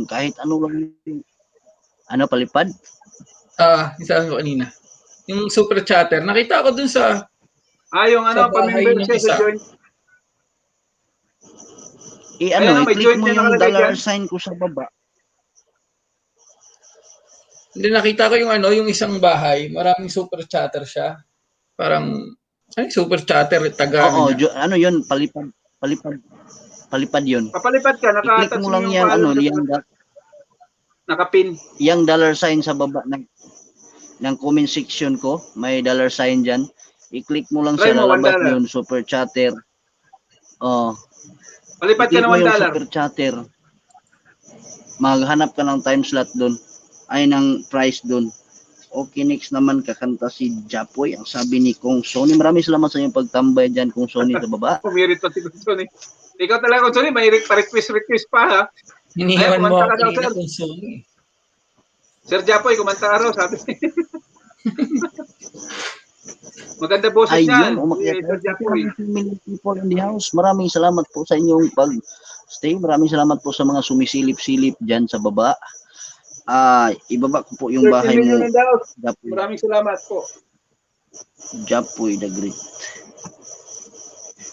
kahit ano lang palipad. Isahan ko kanina. Yung super chatter, nakita ko dun sa yung pamimber siya sa joint. I-click mo yung dollar sign ko sa baba. Hindi, nakita ko yung isang bahay, maraming super chatter siya. Parang super chatter taga. Oo, yun, palipad yun. Papalipad ka, I-click mo lang yung nakapin. Yung dollar sign sa baba ng comment section ko, may dollar sign dyan. I-click mo lang siya, lalabas yun, super chatter. Palipad ka ng $1. Super chatter. Maghanap ka ng time slot doon. Ng price doon. Okay, next naman kakanta si Japoy. Ang sabi ni Kong Sony. Maraming salamat sa iyong pagtambay dyan, Kong Sony, sa baba. Pumirit pa si Kong Sony. Ikaw talaga, Kong Sony, may request pa ha. Hinihiwan mo ako kanina, Kong Sony. Sir Japoy, kumanta ka raw, sabi. Maganda boses niya. Sir Japoy. People in the house. Maraming salamat po sa inyong pag-stay. Maraming salamat po sa mga sumisilip-silip dyan sa baba. Ibaba ko po yung bahay mo. Japoy. Maraming salamat po. Japoy the Great.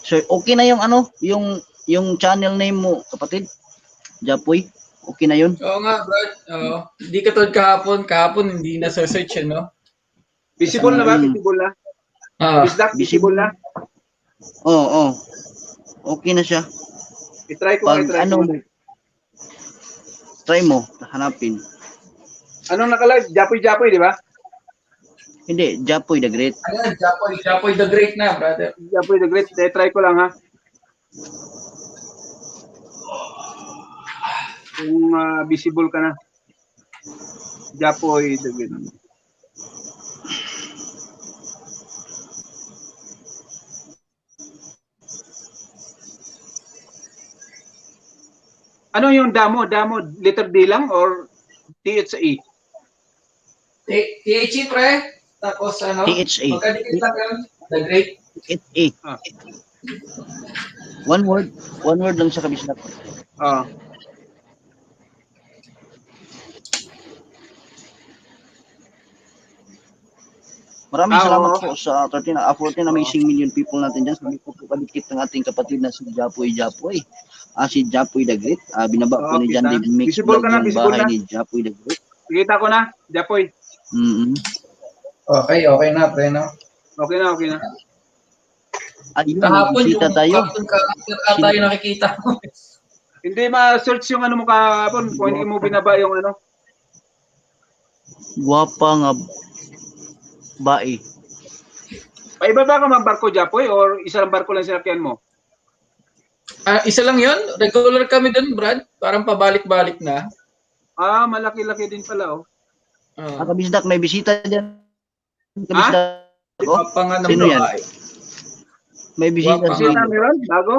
So, okay na yung yung channel name mo, kapatid? Japoy? Okay na yun? Oo nga, bro. Hindi katulad kahapon. Kahapon, hindi na search no? Visible na ba? Visible na? Visible na? Oo. Okay na siya. I-try ko. Try mo, hanapin. Anong nakalive? Japoy, di ba? Hindi, Japoy the Great. Ayan, Japoy the Great na, brother. Japoy the Great. Try ko lang ha. Kung visible ka na. Japoy the Great. Ano yung damo? Letter D lang or THE? THE, pre. Tapos THE. Magkadikit lang yan. The Great. THE. One word lang sa kabislat. Maraming salamat po sa 14 amazing million people natin dyan. Sabi ko po kadikit ng ating kapatid na si Japoy. Si Japoy the Great. Binaba po ni John Dave Mix Vlog yung bahay ni Japoy the Great. Kita ko na, Japoy. Okay na, pre, no? Okay na. Ayun, kahapon kita tayo. Tayo nakikita mo. Hindi ma-search yung mo kahapon kung hindi mo binaba yung Guwapa nga bae. Paibaba ka mang barko, Japoy, or isa lang barko lang sinakyan mo? Isa lang yun. Regular kami dun, Brad. Parang pabalik-balik na. Malaki-laki din pala, Kabisdak, may bisita dyan. Kabisdak. Pangan ng Sino yan? babae. May bisita Wapang si Sino meron? Bago?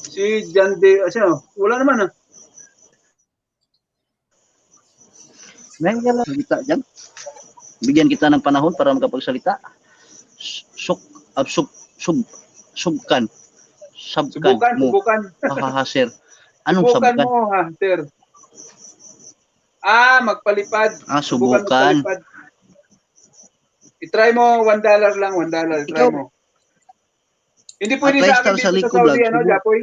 Si John De, wala naman ah. Mega Love salita dyan. Bigyan kita ng panahon para makapagsalita. Suk, subkan. Subukan, Mo. subukan. Sir. Anong Subukan subkan? mo ha, sir. Magpalipad. Subukan. Magpalipad. I-try mo $1 lang, $1. I-try Ikaw, mo. Hindi pwede try sa akin star sa dito sa Lico Saudi, Vlog, subo. Japoy.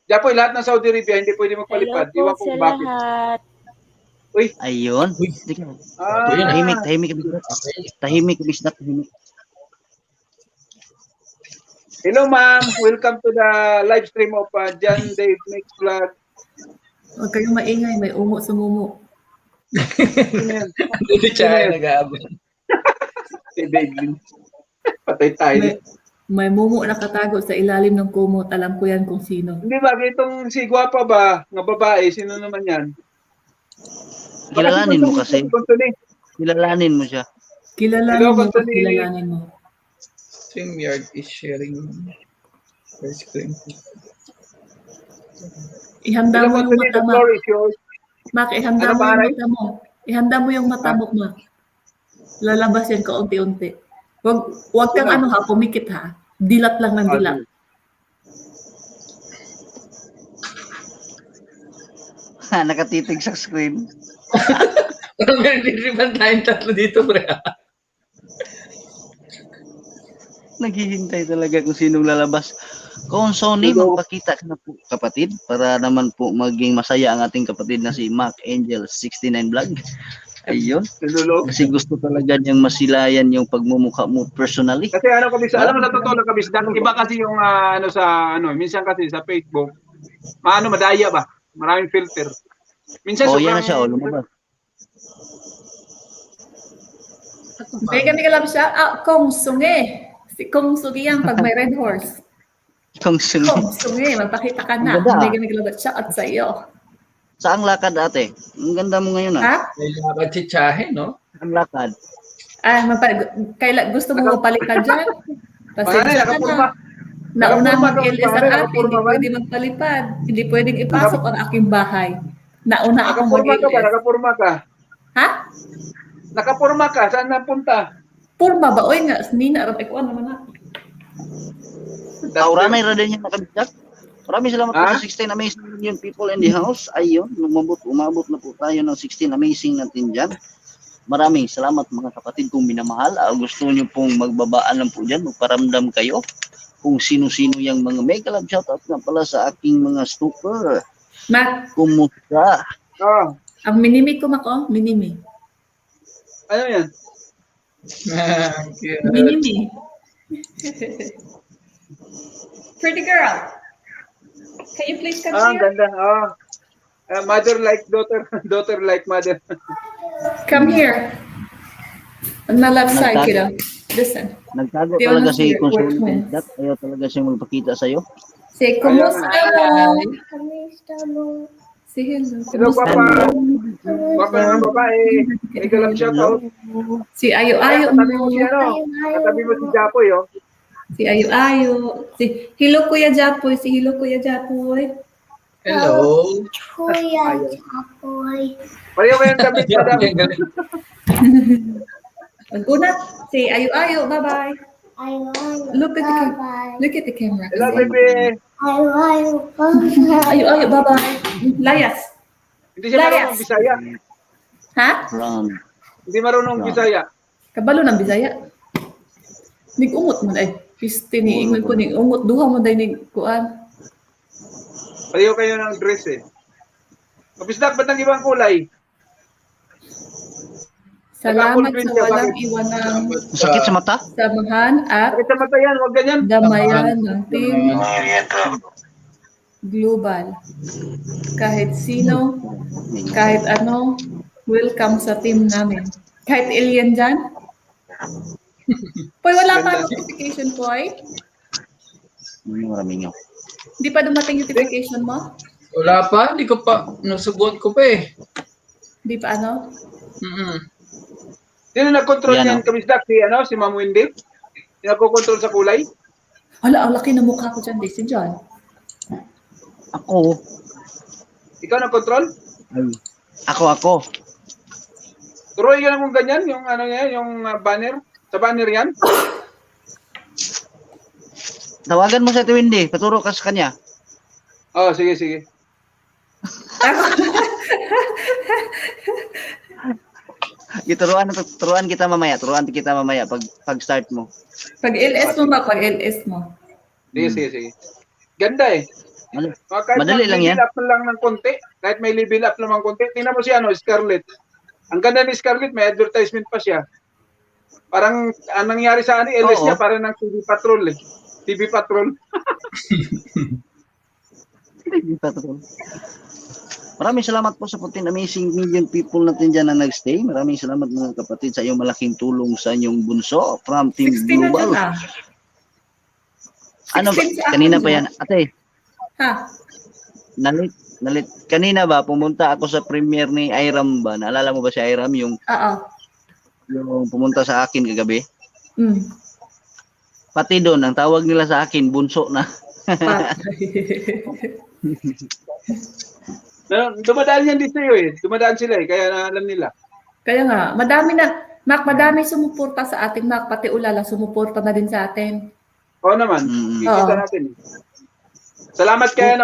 Japoy, lahat ng Saudi Arabia, hindi pwede Hello magpalipad. po Iwan ko sa kung bakit. lahat. Ayun. Uy. Tahimik, Ah, tahimik. Tahimik, bisdak, tahimik. hello ma'am, welcome to the live stream of John Dave Mix Vlog. Huwag kayong maingay, may umo sumumo. Sino yan? Hindi siya nag-aabot. Si David. Patay tayo. May mumo nakatago sa ilalim ng kumot. Alam ko yan kung sino. Hindi ba, itong si Guapa ba, nga babae, sino naman yan? Kilalanin mo kasi. Constantine. Kilalanin mo siya. Kilalanin Hello, mo, Constantine. kilalanin mo. StreamYard is sharing your screen. Ihanda Hello, mo yung Constantine, mata the mo. floor is yours. Mac, ihanda Ano mo ba, yung Aray? mata mo. Ihanda mo yung mata mo, Mac. Lalabas yan kaunti-unti. Wag kang Ano? pumikit ha. Dilat lang ng dilat. Nakatitig sa screen. Parang nagdiriban tayong tatlo dito, pre. Naghihintay talaga kung sinong lalabas. Kung Sony, Hello. magpakita ka na po, kapatid, para naman po maging masaya ang ating kapatid na si Mac Angel 69 Vlog. Ayun. Sinulo. Kasi gusto talaga niyang masilayan yung pagmumukha mo personally. Kasi alam mo na totoo lang kabisdan, iba kasi yung minsan kasi sa Facebook, madaya ba? Maraming filter. Minsan Yan na siya, lumabas. Mega lang siya. Kong Sunge. Si Kong Sunge yan pag may red horse. Kung sino. Kong Sunge, magpakita ka na. Ang ganda. Mega naglabat siya at sa'yo. Saan lakad ate? Ang ganda mo ngayon Ha? May lakad si Chahe, no? Ang lakad. Gusto mo mapalitan dyan? Pare, Pasensya ka nakapurma. na. Nauna Nakapurma ang ka, LS pare, ang atin, nakapurma hindi ba? pwede magpalipad. Hindi pwedeng ipasok ang aking bahay. Nauna akong Nakapurma ka ba? mag-LS. Nakapurma ka? Ha? Nakapurma ka? Saan napunta? Purma ba? Oy nga, nina, ikuan naman na. Aura na rin yung nakabigak. Maraming salamat po Ha? sa 16 amazing million people in the house. Ayun, umabot na po tayo ng 16 amazing natin dyan. Maraming salamat mga kapatid kung minamahal. Gusto nyo pong magbabaan lang po dyan, magparamdam kayo kung sino-sino yung mga mega love shoutout na pala sa aking mga stalker. Mac, Kumusta? ang minimi ko, Mac, minimi. Ano yan? Minimi. Pretty girl. Can you please come Ang here? ganda. Mother like daughter, daughter like mother. Come here. On my left side, Nagtago. kiddo. Listen. Nagtago Di talaga ako si nag-work Consuelo mo. Pendat. Ayaw talaga siyang magpakita sa'yo. Say, kumusta mo? Say hello. Hello, Kumusta Papa. mo? Papa ng babae. Mega love shoutout. Si Ayo-Ayo Katabi mo mo. si Katabi mo si Japoy, oh. Si Ayo-Ayo. Si Hello Kuya Japoy. Si Hello Kuya Japoy. Hello. Kuya Chapoy. Pareho kayong damit, madam. Ang galing. Una, si Ayo-Ayo. Bye-bye. Ayaw, Look at the bye-bye. Look at the camera. Hello, baby. Ayaw, bye-bye. Ayo-Ayo. Bye-bye. Layas. Hindi siya marunong Layas. Bisaya. Ha? Run. Hindi marunong Bisaya. Kabalo ng Bisaya. Nig-ungot mo na eh. Piste ni ingon ko nig-ungot. Duha mo dahil nig-kuan. Pareho kayo ng dress, eh. Kabisdak, ba't ng ibang kulay? Salamat sa walang iwanang Sakit sa mata? samahan at Bakit sa mata yan? Huwag ganyan. damayan ng team global. Kahit sino, kahit ano, welcome sa team namin. Kahit alien dyan. Poy, wala pa notification, Poy. Maraming nyo. Hindi pa dumating notification mo? Wala pa, hindi ko pa, nasugot ko pa eh. Hindi pa ano? Mm-mm. Sino nag-control Yan, yan, Kabisdak? Si Ma'am Wendy? Yung nagko-control sa kulay? Hala, ang laki na mukha ko dyan, si John. Ako. Ikaw nag-control? Ay. Ako. Turuin ka lang kung ganyan, yung ano yan, yung banner. Sa banner yan. Tawagan mo sa Windy. Paturo ka sa kanya. Oh, sige. Turuan kita mamaya. Pag start mo. Pag LS mo ba? Pag LS mo. Sige. Ganda eh. Kahit Madali lang yan. Level up lang ng konti. Kahit may level up lang ng konti. Tingnan mo si Scarlett. Ang ganda ni Scarlett, may advertisement pa siya. Parang ang nangyari sa LS niya, parang ng TV Patrol eh. TV Patrol. TV Patrol. Maraming salamat po sa 14 amazing million people natin dyan na nagstay. Maraming salamat mga kapatid sa iyong malaking tulong sa inyong bunso from Team 16 na Global. dyan, Ano ba? 16 sa Kanina akin pa dyan. yan. Ate, Ha? nalit. Kanina ba, pumunta ako sa premiere ni Iram ba? Naalala mo ba si Iram? Yung pumunta sa akin kagabi? Mm. Pati doon, ang tawag nila sa akin, bunso na. Dumadaan yan din sa'yo eh. Dumadaan sila eh, kaya alam nila. Kaya nga, madami sumuporta sa atin, Mac, pati Ulala sumuporta na din sa atin. Oo naman, kikita natin. Salamat kay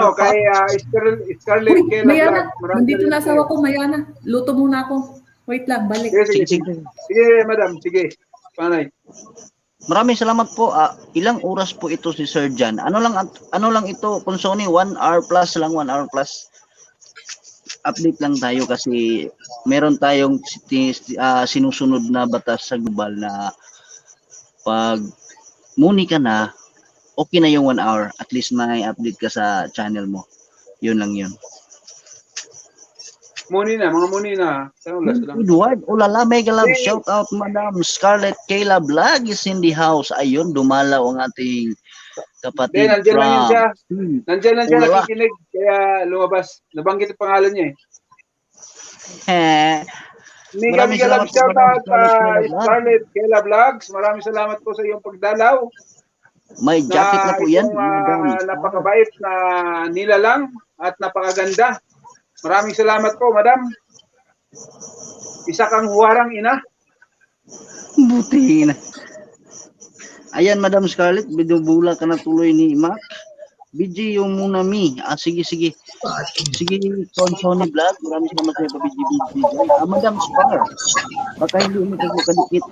Scarlett Kela. Mayana, nandito na asawa ko, Mayana. Luto muna ako. Wait lang, balik. Sige, madam, sige. Panay. Maraming salamat po. Ilang oras po ito si Sir Jan? Ano lang ito, Consoni? 1 hour plus lang, 1 hour plus. Update lang tayo kasi meron tayong sinusunod na batas sa global na pag muni ka na, okay na yung 1 hour. At least may update ka sa channel mo. Yun lang yun. Mga muni na. Edward, ulala, mega love, shout out Madam Scarlett Kayla Vlog is in the house. Ayun, dumalaw ang ating kapatid Nandiyan lang yun siya. Nandiyan lang siya Ulala. nakikinig. Kaya lumabas. Nabanggit ang pangalan niya Eh, Mega love, shout out Scarlett Kayla Vlogs. Maraming salamat po sa iyong pagdalaw. may jacket na po yan. Napakabait na nilalang at napakaganda. Maraming salamat po, madam. Isa kang huwarang ina. Buti na. Ayan, Madam Scarlett, binubula ka na tuloy ni Mac. BG yung muna mi. Sige. Sige, Consoni Vlog. Maraming salamat sa BG. Madam Spar. Baka hindi mo pa kadikit.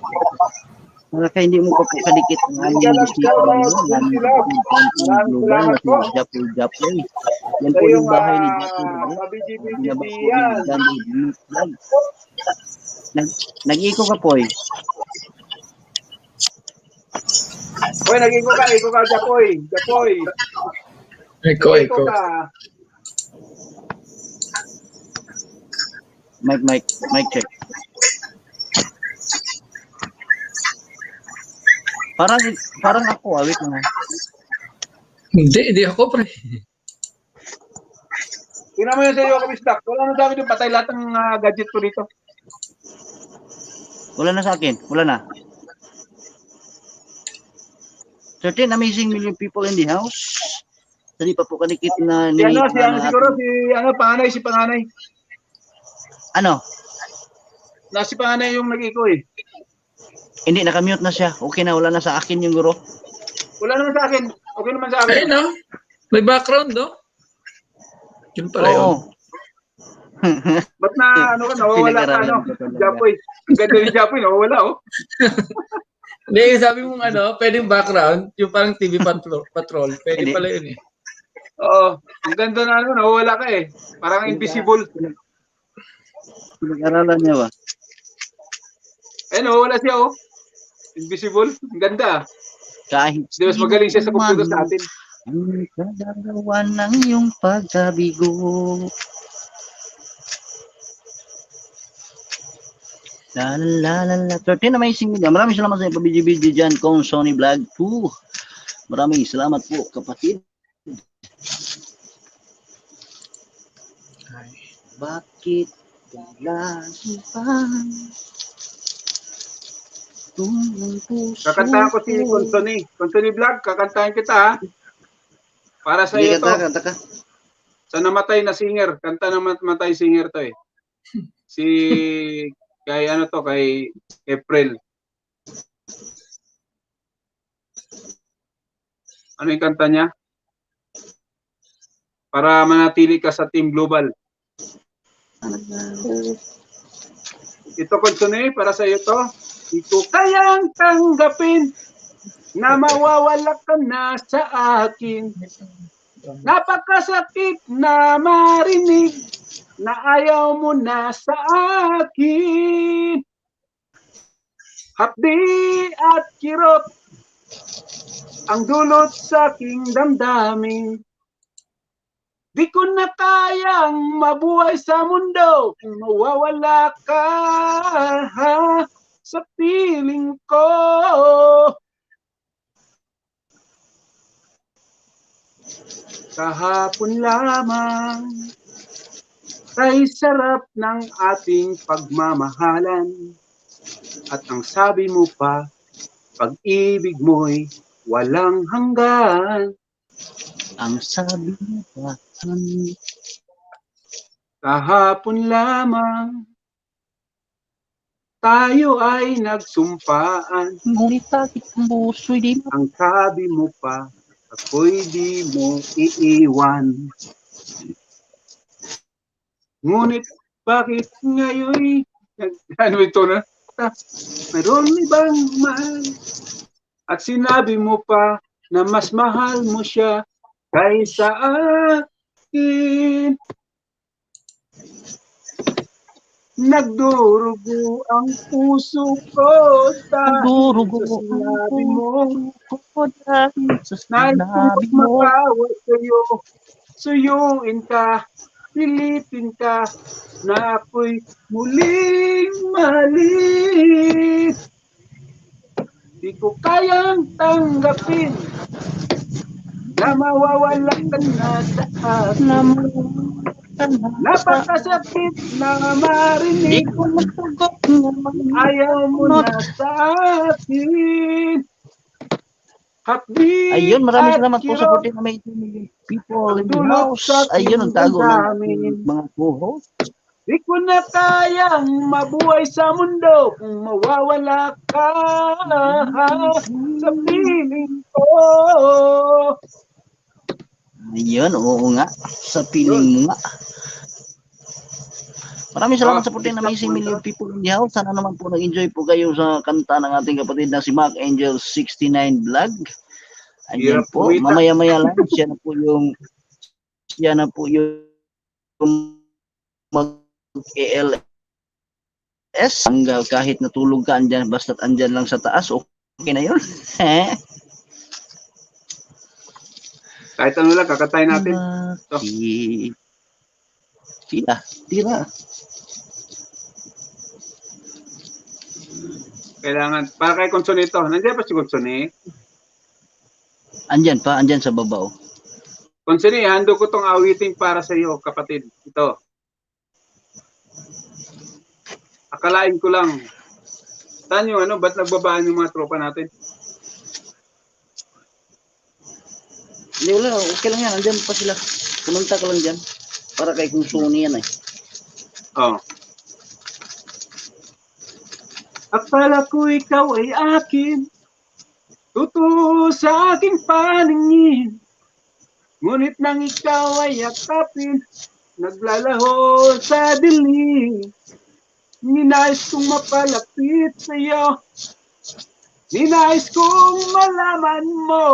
Baka hindi mo pa kadikit ang aming bisita global na si Japoy. Yan po yung bahay ni Japoy. Nag-iko ka po eh. Hoy, iko ka, Japoy. Eko. ka. Mic check. Parang ako, wait na. Hindi ako, pre. Tingnan mo yun sa iyo, Kabisdak. Wala na sa akin yung patay lahat ng gadget ko dito. Wala na sa akin. Wala na. 13 amazing million people in the house. Hindi pa po kadikit na Si panganay. Ano? Si panganay yung nag-iko eh. Hindi, nakamute na siya. Okay na, wala na sa akin yung guro. Wala naman sa akin. Okay naman sa akin. Ayun, no? May background, no? Yun pala yun. Oo. Ba't nawawala ka, Japoy. Ang ganda ni Japoy, nawawala, oh. Hindi, sabi mong pwedeng background, yung parang TV patrol. Pwede Hindi. pala yun eh. Oo. Ang ganda na nawawala ka eh. Parang invisible. Pinag-aralan niya ba? Nawawala siya, oh. Invisible. Ang ganda. Kahit Di mas magaling siya sa computer sa atin. ang kadarawan ng iyong pagkabigo. La la la la. 13 amazing media. Maraming salamat sa pabiji-biji dyan kung Sony Vlog 2. Maraming salamat po, kapatid. Bakit lagi pa Kakantahan ko si Consoni. Consoni Vlog, kakantahan kita ha. Para sa iyo Sige, to. kanta ka. Sa namatay na singer. Kanta na namatay singer to eh. Si, kay ano to, kay April. Ano yung kanta niya? Para manatili ka sa Team Global. Ito, Consoni, para sa iyo to. Di ko kayang tanggapin na mawawala ka na sa akin. Napakasakit na marinig na ayaw mo na sa akin. Hapdi at kirot ang dulot sa aking damdamin. Di ko na kayang mabuhay sa mundo kung mawawala ka sa piling ko. Kahapon lamang ay sarap ng ating pagmamahalan. At ang sabi mo pa, pag-ibig mo'y walang hanggan. Ang sabi mo pa, Kahapon lamang tayo ay nagsumpaan. ngunit bakit ang puso'y di Ang sabi mo pa, ako'y di mo iiwan. Ngunit bakit ngayon ano ito na? Mayroon ibang mahal. At sinabi mo pa na mas mahal mo siya kaysa akin. Nagdurugo ang puso ko dahil sa sinabi mo. Nais kong makawa sa'yo, suyuin ka, pilipin ka, na ako'y muling mahalin. Di ko kayang tanggapin na mawawala ka na sa akin. Napakasakit na marinig, ayaw mo na sa akin. Hapdi Ayun, maraming at salamat po sa kirot 14 amazing million people in the dulot house. sa Ayun, ang tago ng damdamin. mga co-host. Di ko na kayang mabuhay sa mundo kung mawawala ka sa piling ko. Ayun, oo nga. Sa piling mo nga. Maraming salamat sa 14 amazing million people in the house. Sana naman po nag-enjoy po kayo sa kanta ng ating kapatid na si Mac Angel 69 Vlog. Ayan Hirap po, kumita. mamaya-maya lang siya na po yung mag-ALS. Hanggang kahit natulog ka andyan, basta't andyan lang sa taas, okay na yun. Kahit ano lang, kakatay natin. Tira. Kailangan, para kay Consoni ito. Nandiyan pa si Consoni? Andyan sa babaw. Consoni, hando ko tong awiting para sa iyo, kapatid. Ito. Akalain ko lang. Saan yung ano, ba't nagbabaan yung mga tropa natin? Hindi, wala. Okay lang yan. Andyan pa sila. Pumunta ka lang dyan. Para kay Consoni yan eh. Oh. Akala ko ikaw ay akin, totoo sa aking paningin. Ngunit nang ikaw ay yakapin, naglalaho sa dilim. Ninais kong mapalapit sa iyo, ninais kong malaman mo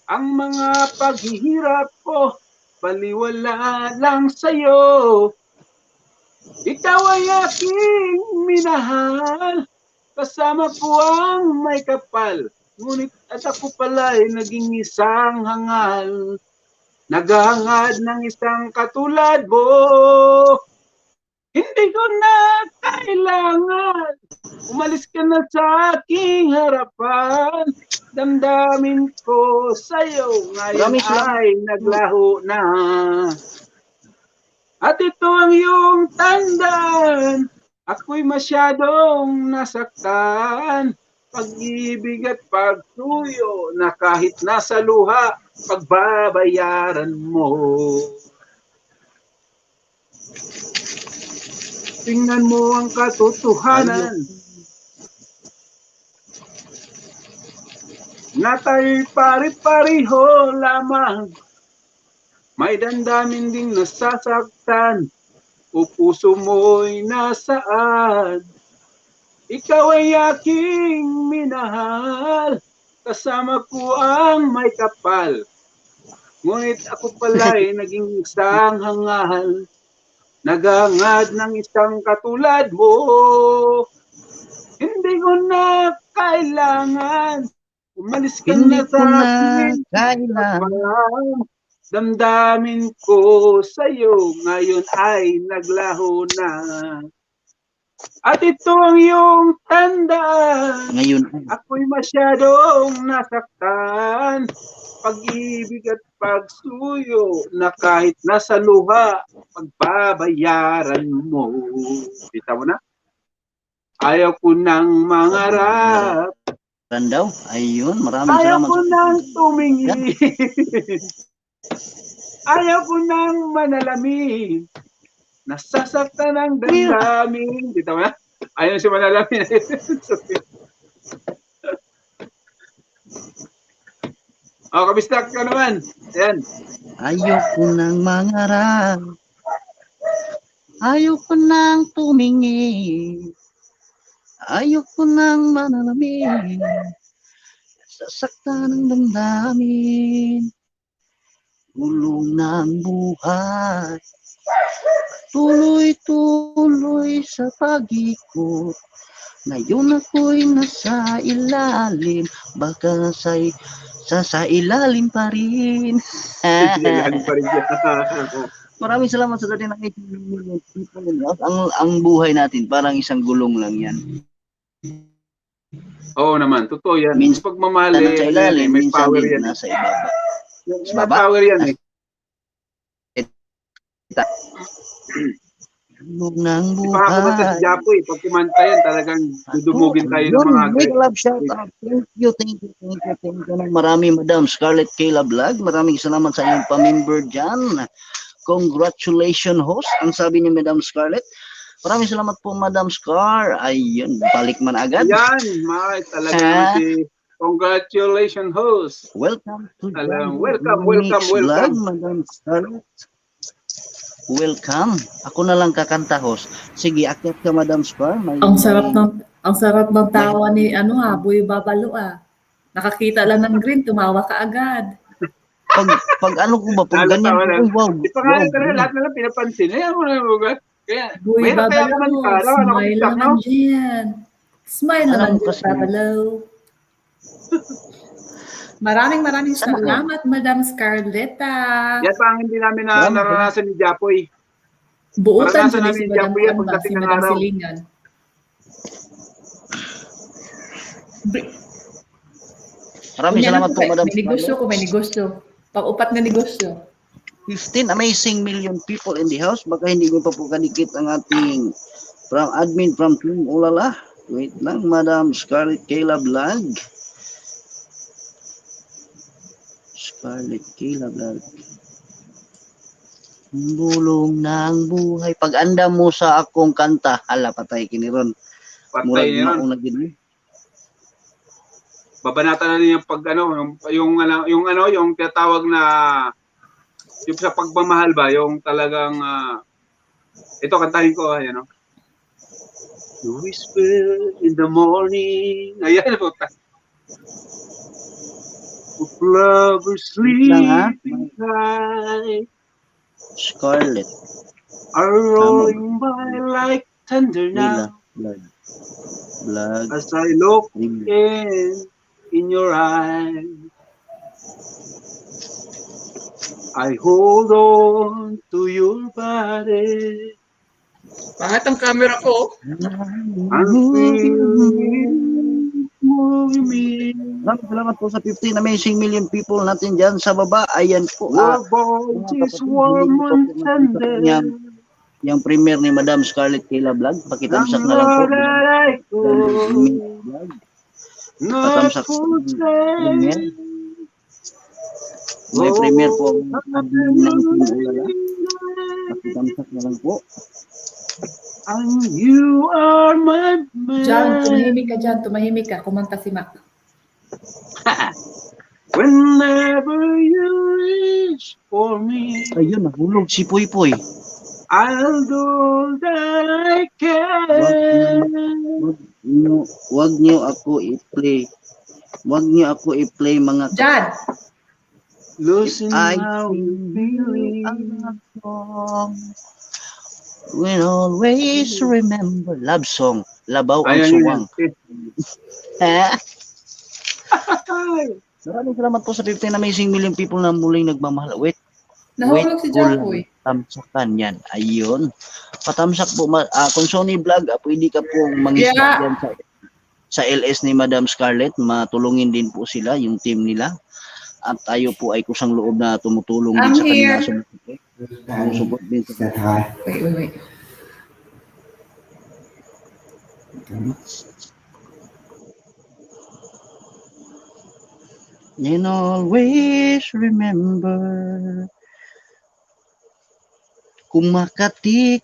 ang mga paghihirap ko, baliwala lang sa iyo. Ikaw ay aking minahal, kasama ko ang may kapal. Ngunit at ako pala ay naging isang hangal, naghahangad ng isang katulad mo. Hindi ko na kailangan, umalis ka na sa aking harapan. Damdamin ko sa'yo ngayon ay naglaho na. At ito ang iyong tandaan, Ako'y masyadong nasaktan, pag-ibig at pagsuyo na kahit nasa luha, pagbabayaran mo. Tingnan mo ang katotohanan na tayo'y pari-pariho lamang. May damdamin ding nasasaktan, o puso mo'y nasaan. Ikaw ay aking minahal, kasama ko ang may kapal. Ngunit ako pala'y naging isang hangal, nagangad ng isang katulad mo. Hindi ko na kailangan, umalis ka Hindi na ko sa na akin. kailangan. Damdamin ko sa'yo ngayon ay naglaho na. At ito ang iyong tandaan, Ngayon, ako'y masyadong nasaktan, pag-ibig at pagsuyo na kahit nasa luha, pagbabayaran mo. Kita mo na? Ayaw ko nang mangarap, daw. Ayun, maraming ayaw salamat. ko nang tumingin, ayaw ko nang manalamin, nasasaktan ang damdamin. Kita mo na? Ayaw si manalamin. Oh, kabistak ka naman. Ayan. Ayoko nang mangarap. Ayoko nang tumingin. Ayoko nang manalamin. Sasaktan ng damdamin. Gulong ng buhay. Tuloy-tuloy sa pag-ikot. Ngayon ako'y nasa ilalim. Baka sa ilalim pa rin. Ilalim pa rin siya. Maraming salamat sa dating ang buhay natin parang isang gulong lang yan. Oo naman, totoo yan. Minsan Pagmamahal nasa ilalim, may minsan power din yan. nasa ibaba. May baba? power yan eh. Gulong ng Ipakakabata si buhay. Japo eh. Pag kumanta yan, talagang dudumugin tayo ng mga Big love shout out. Thank you. Marami, Madam Scarlett Kayla Vlog. Maraming salamat sa iyong pamimber dyan. Congratulations, host. Ang sabi ni Madam Scarlett. Maraming salamat po, Madam Scar. Ayun, balik man agad. Yan, talagang si congratulations host. Welcome to Welcome. Vlog, Madam Scarlett. Welcome. Ako na lang kakanta, host. Sige, akyat ka, Madam Scar. Ang sarap ng tawa ni Boy Babalo ah. Nakakita lang ng green, tumawa ka agad. Pag ano ko ba, pag ganyan ko, wow. Ipangalan ka na, lahat na lang pinapansin. Ayan mo na yung kaya, Boy mahirap kaya Babalo, kumanta. smile naman dyan. Smile Alam naman ko dyan, kasi. Babalo. Maraming salamat, Madam Scarletta. Yan pa ang hindi namin naranasan ni Japoy. Buutan Maranasan dyan namin si ni Japoy yan Madam pagdating ng Madam araw. Silingan. Maraming salamat po, Madam May negosyo ko, may negosyo. Pag-upat na negosyo. 15 amazing million people in the house. Baka hindi ko pa po kadikit ang ating admin from Team Ulala. Wait lang, Madam Scarlett Kayla Vlog. Scarlett Kayla Vlog. Bulong ng buhay. Pag anda mo sa akong kanta, hala, patay kiniron. Patay niya ron. Babanata na din yung pag yung tinatawag na yung sa pagmamahal ba, yung talagang ito kantahin ko, ayan, no? You whisper in the morning. Ayan, po. Of lovers sleeping tight Scarlett are rolling by like thunder Kayla now Vlog. as I look in your eyes. I hold on to your body. Pangat ang camera ko. I'm feeling moving me. Salamat po sa 15 amazing million people natin dyan sa baba. Ayan po. Your voice is warm and tender. Yung premiere ni Madam Scarlett Kayla Vlog, pakitamsak na lang po. Vlog. Patamsak sa premiere. May premiere po ang admin ng Team Ulala. Pakitamsak na lang po. And you are my man. Jan, tumahimik ka. Kumanta si Mac. Whenever you reach for me, Ayun, nahulog si Poy Poy. I'll do that I can. Wag niyo ako i-play. Wag niyo ako i-play mga Jan! Losing I how you feel feel. song. We'll always remember. Love song. Labaw ang Ayan, suwang. yan. Maraming salamat po sa 15 amazing million people na muling nagmamahal. Wait, Nahulog si Japoy. tamsakan yan. Ayun. Patamsak po. Kung Sony Vlog, pwede ka pong mangisip Yeah. yan sa LS ni Madam Scarlett. Matulungin din po sila, yung team nila. At tayo po ay kusang loob na tumutulong din I'm sa kanila. here. Sumusuport din sa Said hi. Wait. And always remember, kumakati,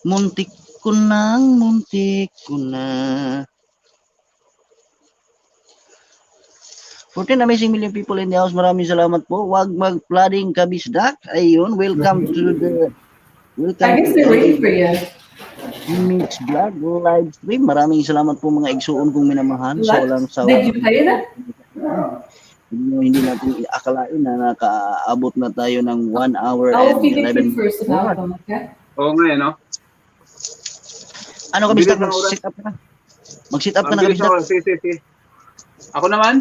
muntik ko na. 14 amazing million people in the house. Maraming salamat po. Wag mag-flooding kabisdak. Ayun, welcome to the I guess they're waiting for you. Mix Vlog live stream. Maraming salamat po mga igsuon kong minamahal. So lang sa Did you play that? hindi natin akalain na nakaabot na tayo ng 1 hour I'll and feed it 11 you first minutes. about them, okay? Oo nga, no? Ano kabisdak? Bilis ng oras. Mag-sit up ka na. Mag-sit up ka Ang na bilis kabisdak. ako. Si. Ako naman?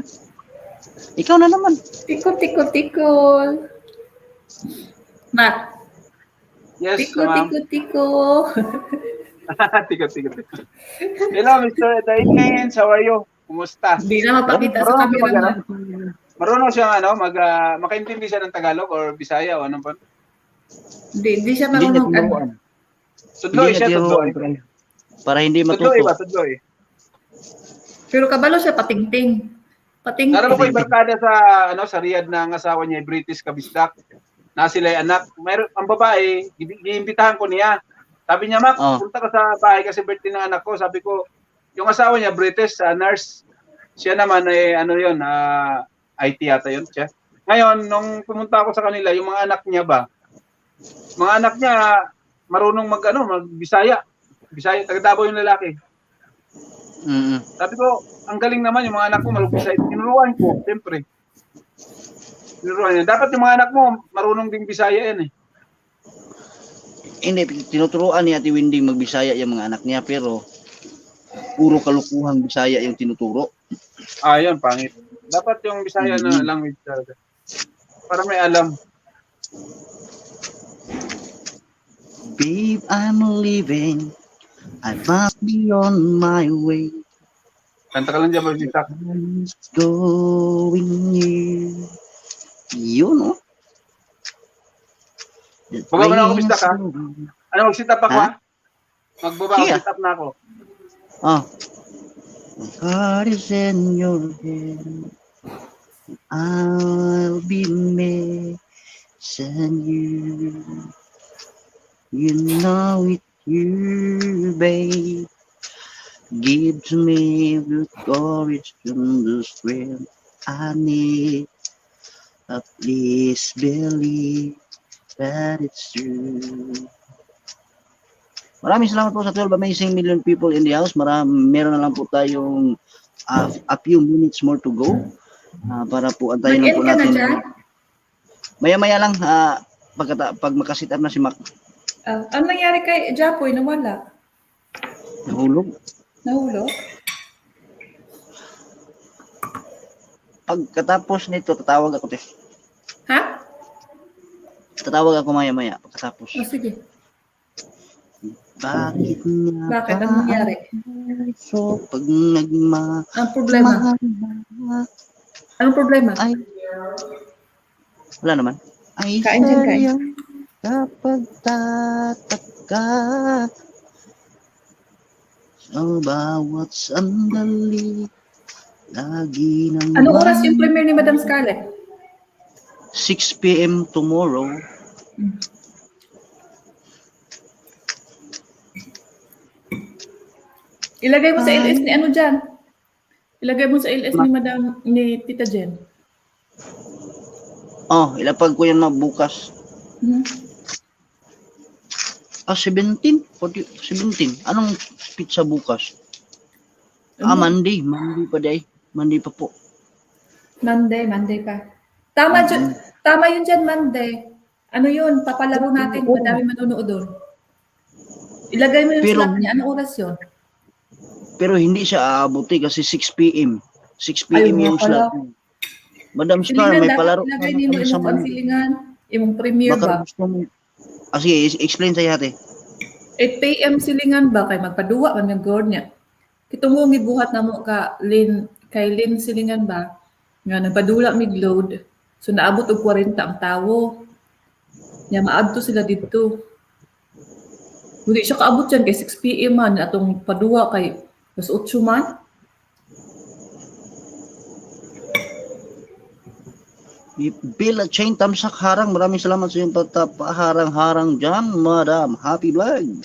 Ikaw na naman. Tikol. Mac, Yes, tikol. Tiko. Hello, Mr. Dainens. How are you? Kumusta? Hindi na mapakita sa camera mo. Marunong siya makaintindi siya ng Tagalog or Bisaya o ano pa? Hindi siya Hindi niya marunong. tinuruan. Sudloy Hindi siya, niya tinuruan. sudloy. Para hindi Sudloy matuto. ba, sudloy? Pero kabalo siya patingting. Naroon ko yung barkada sa Riyadh na ang asawa niya, British kabisdak. Na sila ay anak. Ang babae, iimbitahan ko niya. Sabi niya, Mac, punta ka sa bahay kasi birthday ng anak ko. Sabi ko, yung asawa niya, British, nurse. Siya naman ay IT yata yun siya. Ngayon, nung pumunta ako sa kanila, yung mga anak niya marunong mag-Bisaya. Bisaya, taga Davao yung lalaki. Sabi ko, ang galing naman yung mga anak ko marunong Bisaya. Tinuruan ko, siyempre. Tinuruan niya. Dapat yung mga anak mo marunong ding Bisaya yan eh. Hindi, tinuturuan ni Ate Wendy magbisaya yung mga anak niya, pero puro kalukuhang Bisaya yung tinuturo. Yun, pangit. Dapat yung Bisaya na language talaga. Para may alam. Babe, I'm leaving. I must be on my way. Kanta ka lang dyan, mag-isak. I'm going here. Yun, oh. Baga mo na ako bistak, ha? Ano, mag-sit up ako, Ha? ha? Magbaba ako, Sige. sit up na ako. Oh. My heart is in your hand. I'll be missing you. You know it, you, babe. Gives me the courage and the strength I need. Please believe that it's true. Maraming salamat po sa 12 amazing million people in the house. Meron na lang po tayong a few minutes more to go. Para po antayin lang po Mag-end ka na natin. dyan? Maya-maya lang pag makasit up na si Mac. Ano nangyari kay Japoy? Nawala? Nahulog. Nahulog? Pagkatapos nito, tatawag ako. Ha? Tatawag ako maya-maya pagkatapos. Sige. Bakit nga Bakit? ba Ano nangyari? so pag nagma Ang problema? Anong problema? ay Wala naman. Ay, Kain dyan, kain. sayang kapag tataka sa bawat sandali. Lagi nang Anong oras yung premiere ni Madam Scarlett? 6 p.m. tomorrow. Ilagay mo sa LS ni ano dyan? Ilagay mo sa LS ni Madam, ni Tita Jen. Oh, ilapag ko yan na bukas. Hmm. 17? 17. Anong pizza bukas? Monday. Monday pa day. Monday pa po. Monday pa. Tama yun dyan, Monday. Ano yun? Papalaro natin. Madami manonood doon. Ilagay mo yung Pero- slot niya. Anong oras yun? Pero hindi siya aabuti kasi 6 p.m. 6 Ay, p.m. yung wala. slot. Madam Scar, Silingan may dapat palaro ilagay na niyo kami sa yung Monday. silingan. Yung premiere Baka ba? gusto mo. Sige, explain sa'yo ate. 8 p.m. silingan ba? Kay magpaduwa man yung goal niya. Kito mo gibuhat na mo kay Lin silingan ba? Nga nagpadula mig load. So naabot og 40 ang tawo. Nya maadto sila didto. Hindi siya kaabot dyan kay 6 p.m. man atong paduwa kay mas 8 man. Bill at Chain Tamsak Harang, maraming salamat sa iyong pagpaharang-harang dyan, Madam. Happy vlog.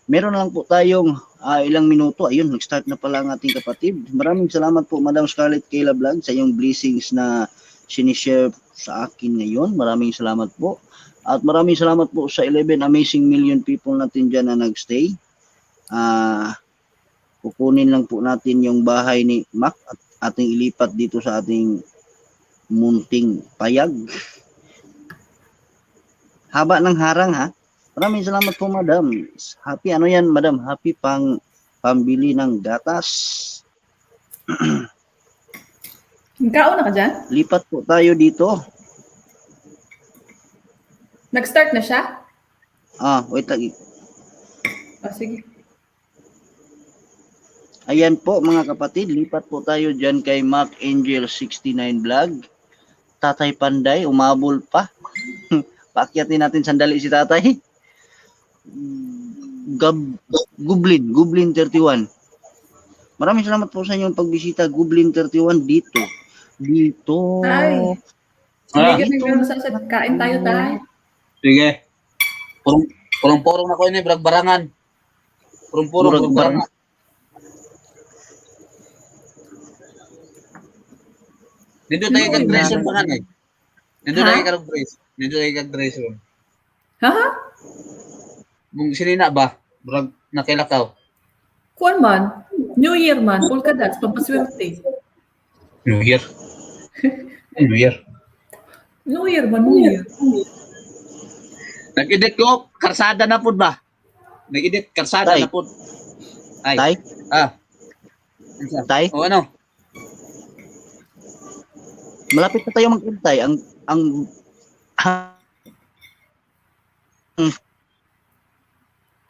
Meron lang po tayong ilang minuto. Ayun, nag-start na pala ang ating kapatid. Maraming salamat po, Madam Scarlett Kayla Vlog, sa iyong blessings na sinishare sa akin ngayon. Maraming salamat po. At maraming salamat po sa 11 amazing million people natin dyan na nagstay. Kukunin lang po natin yung bahay ni Mac at ating ilipat dito sa ating munting payag. Haba ng harang ha. Maraming salamat po, Madam. Happy ano yan, Madam? Happy pambili ng gatas. Kaon na ka dyan? Lipat po tayo dito. Nag-start na siya? Wait lang. Sige. Ayan po mga kapatid, lipat po tayo dyan kay Mark Angel 69 Vlog. Tatay Panday, umabol pa. Paakyatin natin sandali si tatay. Gublin 31. Maraming salamat po sa inyong pagbisita, Gublin 31 dito. Ay. Sige, kain tayo tayo. Sige. Purong-purong ako ini, barangan. Purong-purong barangan. Dito tayo kag-dress room pa kanay. Dito tayo kag-dress. Dito tayo kag-dress room. Ha? Mung sinina ba? Brag nakilakaw. Kuan man. New Year man. Polka dots. Pampaswerte. New Year. New Year. New Year man. New Year. Nag-edit ko, karsada na po ba? Nag-edit, karsada Tay. na po. Tay? Tay? O ano? Malapit na tayo mag-intay.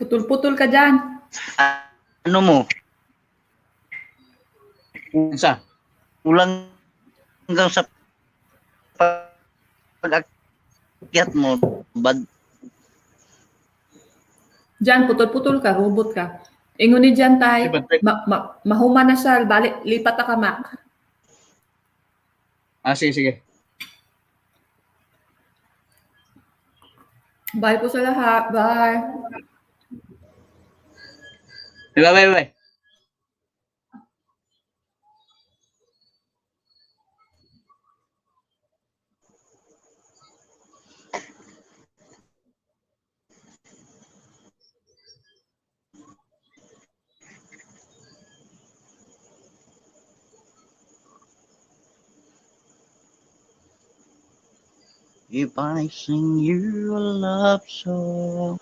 Putol-putol ka dyan. Ano mo? Sa? Kulang hanggang sa pag-akyat mo. Dyan, putol-putol ka. Robot ka. Ingon ni dyan tay. Mahuma na siya. Balik, lipat na ka, Mac. Sige. Bye po sa lahat. Bye. Bye. If I sing you a love song,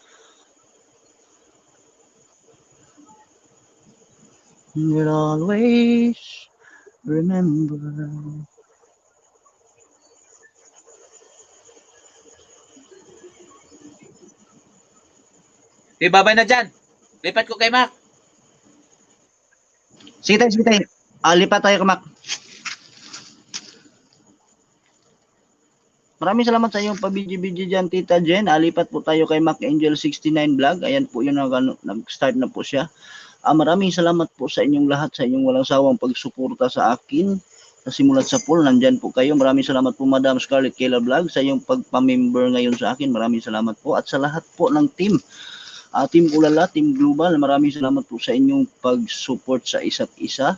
you'll always remember. Babay na dyan. Lipat ko kay Mac. Sige tayo. Lipat tayo, Kamak. Maraming salamat sa iyong pabidyo-bidyo dyan, Tita Jen. Alipat po tayo kay Mac Angel 69 Vlog. Ayan po yun, nag-start na po siya. Maraming salamat po sa inyong lahat, sa inyong walang sawang pagsuporta sa akin. Sa simulat sa pool, nandyan po kayo. Maraming salamat po, Madam Scarlett Kayla Vlog, sa iyong pagpamember ngayon sa akin. Maraming salamat po. At sa lahat po ng team, Team Ulala, Team Global, maraming salamat po sa inyong pag-support sa isa't isa.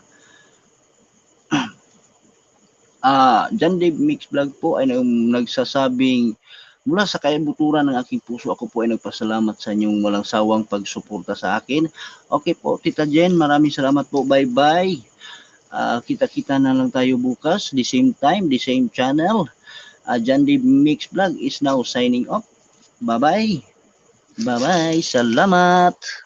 John Dave Mix Vlog po ay nagsasabing, mula sa kaibuturan ng aking puso, ako po ay nagpasalamat sa inyong walang sawang pagsuporta sa akin. Okay po, Tita Jen, maraming salamat po. Bye-bye. Kita-kita na lang tayo bukas, the same time, the same channel. John Dave Mix Vlog is now signing off. Bye-bye. Bye-bye. Salamat.